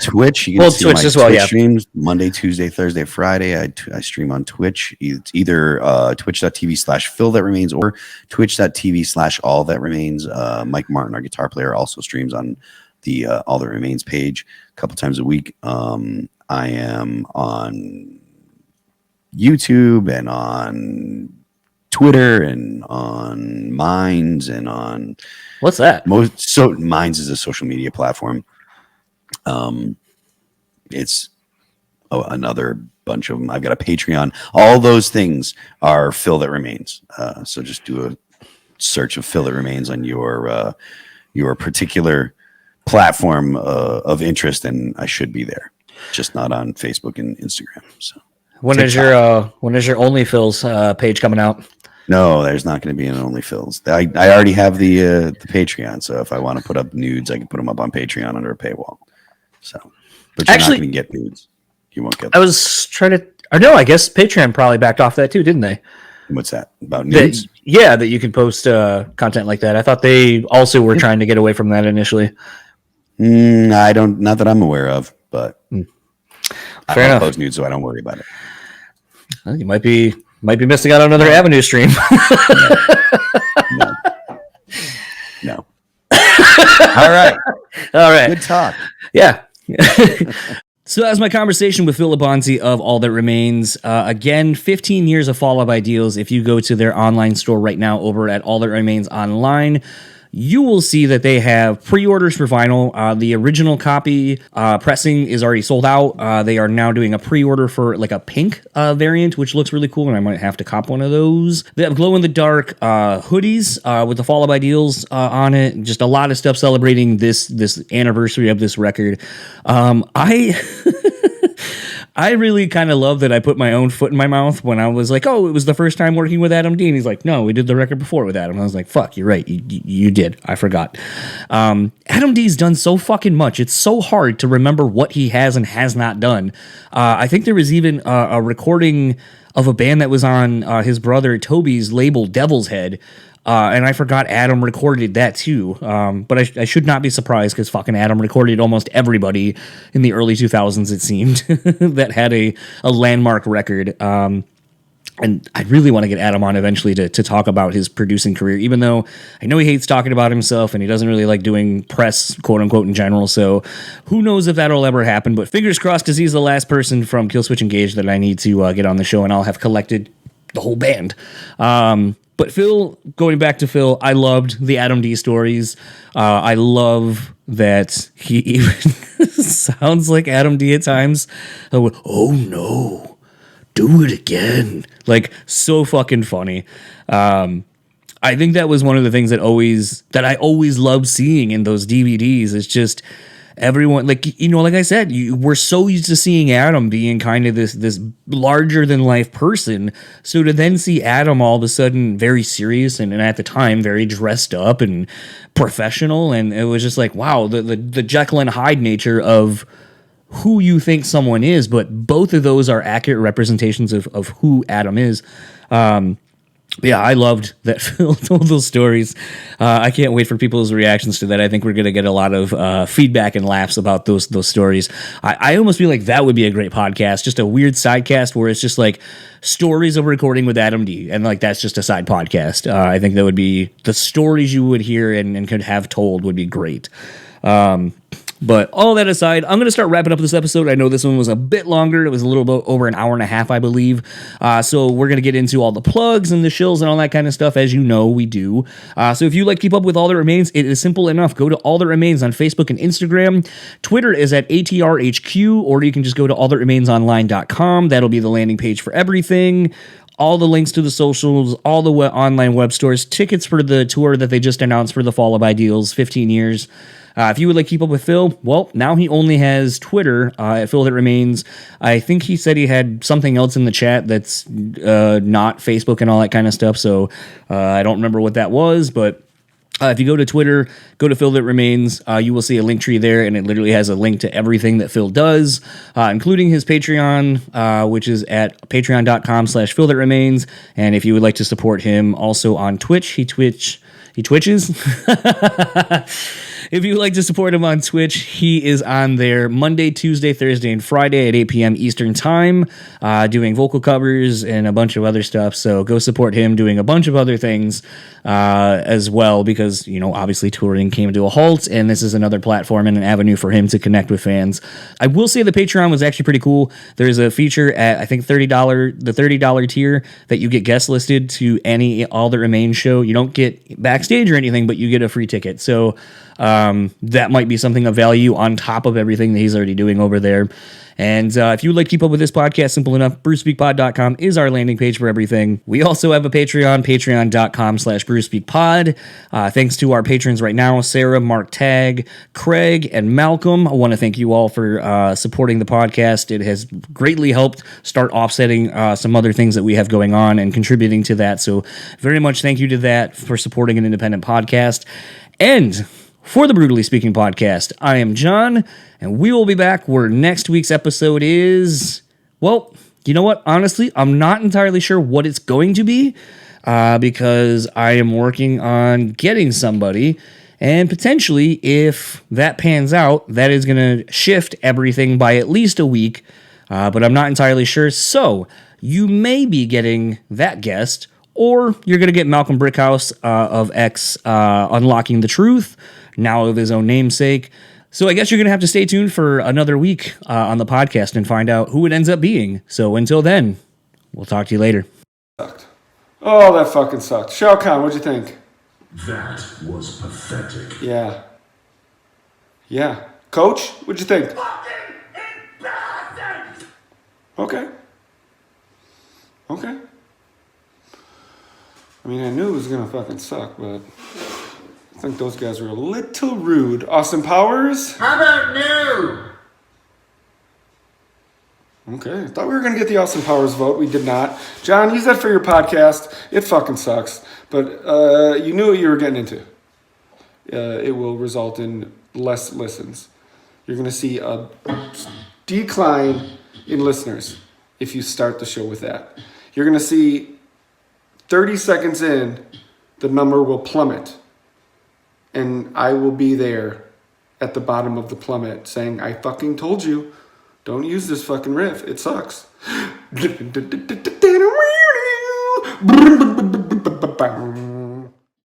Twitch. You can see Twitch my as well. Twitch streams Monday, Tuesday, Thursday, Friday. I stream on Twitch. It's either twitch.tv/Phil That Remains or twitch.tv/All That Remains. Mike Martin, our guitar player, also streams on the All That Remains page a couple times a week. I am on YouTube and on Twitter and on Minds and on what's that? Minds is a social media platform. It's another bunch of them. I've got a Patreon. All those things are Phil That Remains. So just do a search of Phil That Remains on your particular platform of interest, and I should be there. Just not on Facebook and Instagram. So when is your OnlyFills page coming out? No, there's not going to be an OnlyFills. I already have the Patreon, so if I want to put up nudes, I can put them up on Patreon under a paywall. So, but you're not going to get nudes. You won't get them. I was trying to. Or no, I guess Patreon probably backed off that too, didn't they? What's that about nudes? That you can post content like that. I thought they also were trying to get away from that initially. I don't. Not that I'm aware of, but I don't post nudes, so I don't worry about it. Well, you might be missing out on another Avenue stream. No. All right. Good talk. Yeah. So that was my conversation with Phil Labonte of All That Remains. Again, 15 years of Fall Out Ideals. If you go to their online store right now over at All That Remains Online, you will see that they have pre-orders for vinyl. The original copy pressing is already sold out. They are now doing a pre-order for like a pink variant, which looks really cool, and I might have to cop one of those. They have glow-in-the-dark hoodies with the Fall Out Ideals on it. Just a lot of stuff celebrating this anniversary of this record. I really kind of love that I put my own foot in my mouth when I was like, oh, it was the first time working with Adam D. And he's like, no, we did the record before with Adam. And I was like, fuck, you're right. You did. I forgot. Adam D's done so fucking much. It's so hard to remember what he has and has not done. I think there was even a recording of a band that was on his brother Toby's label, Devil's Head. And I forgot Adam recorded that too. But I should not be surprised because fucking Adam recorded almost everybody in the early 2000s, it seemed, that had a landmark record. And I really want to get Adam on eventually to talk about his producing career, even though I know he hates talking about himself and he doesn't really like doing press, quote unquote, in general. So who knows if that'll ever happen. But fingers crossed, because he's the last person from Killswitch Engage that I need to get on the show, and I'll have collected the whole band. But Phil, going back to Phil, I loved the Adam D stories. I love that he even sounds like Adam D at times. Oh no, do it again. Like, so fucking funny. I think that was one of the things that I always loved seeing in those DVDs. It's just everyone, like, you know, like I said, we're so used to seeing Adam being kind of this larger than life person. So to then see Adam all of a sudden very serious and at the time very dressed up and professional, and it was just like, wow, the Jekyll and Hyde nature of who you think someone is, but both of those are accurate representations of who Adam is. Yeah, I loved that Phil told those stories. I can't wait for people's reactions to that. I think we're going to get a lot of feedback and laughs about those stories. I almost feel like that would be a great podcast, just a weird sidecast where it's just like stories of recording with Adam D. And like that's just a side podcast. I think that would be the stories you would hear and could have told would be great. But all that aside, I'm going to start wrapping up this episode. I know this one was a bit longer. It was a little bit over an hour and a half, I believe. So we're going to get into all the plugs and the shills and all that kind of stuff, as you know we do. So if you like to keep up with All That Remains, it is simple enough. Go to All That Remains on Facebook and Instagram. Twitter is at ATRHQ, or you can just go to allthatremainsonline.com. That'll be the landing page for everything. All the links to the socials, all the online web stores, tickets for the tour that they just announced for the Fall of Ideals, 15 years. If you would like to keep up with Phil, well, now he only has Twitter at Phil That Remains. I think he said he had something else in the chat that's not Facebook and all that kind of stuff, so I don't remember what that was, but if you go to Twitter, go to Phil That Remains, you will see a link tree there, and it literally has a link to everything that Phil does, including his Patreon, which is at patreon.com/Phil That Remains. And if you would like to support him also on Twitch, he twitches. If you would like to support him on Twitch, he is on there Monday, Tuesday, Thursday, and Friday at 8 p.m. Eastern Time, doing vocal covers and a bunch of other stuff. So go support him doing a bunch of other things as well, because, you know, obviously touring came to a halt, and this is another platform and an avenue for him to connect with fans. I will say the Patreon was actually pretty cool. There's a feature at, I think, the $30 tier that you get guest listed to any All That Remains show. You don't get backstage or anything, but you get a free ticket. So that might be something of value on top of everything that he's already doing over there. And if you would like to keep up with this podcast, simple enough, BREWspeakPod.com is our landing page for everything. We also have a Patreon, patreon.com/BREWspeakPod. Thanks to our patrons right now, Sarah, Mark Tagg, Craig, and Malcolm. I want to thank you all for supporting the podcast. It has greatly helped start offsetting some other things that we have going on and contributing to that. So very much thank you to that for supporting an independent podcast. And for the BREWtally Speaking Podcast, I am John, and we will be back where next week's episode is, well, you know what? Honestly, I'm not entirely sure what it's going to be, because I am working on getting somebody, and potentially, if that pans out, that is going to shift everything by at least a week, but I'm not entirely sure. So you may be getting that guest, or you're going to get Malcolm Brickhouse of X Unlocking the Truth, now of his own namesake. So I guess you're going to have to stay tuned for another week on the podcast and find out who it ends up being. So until then, we'll talk to you later. Sucked. Oh, that fucking sucked. Shao Kahn, what'd you think? That was pathetic. Yeah. Coach, what'd you think? Fucking embarrassing! Okay. I mean, I knew it was gonna fucking suck, but I think those guys were a little rude. Austin Powers? How about new? Okay, I thought we were gonna get the Austin Powers vote. We did not. John, use that for your podcast. It fucking sucks, but you knew what you were getting into. It will result in less listens. You're gonna see a decline in listeners if you start the show with that. You're gonna see 30 seconds in, the number will plummet. And I will be there at the bottom of the plummet saying, I fucking told you, don't use this fucking riff. It sucks.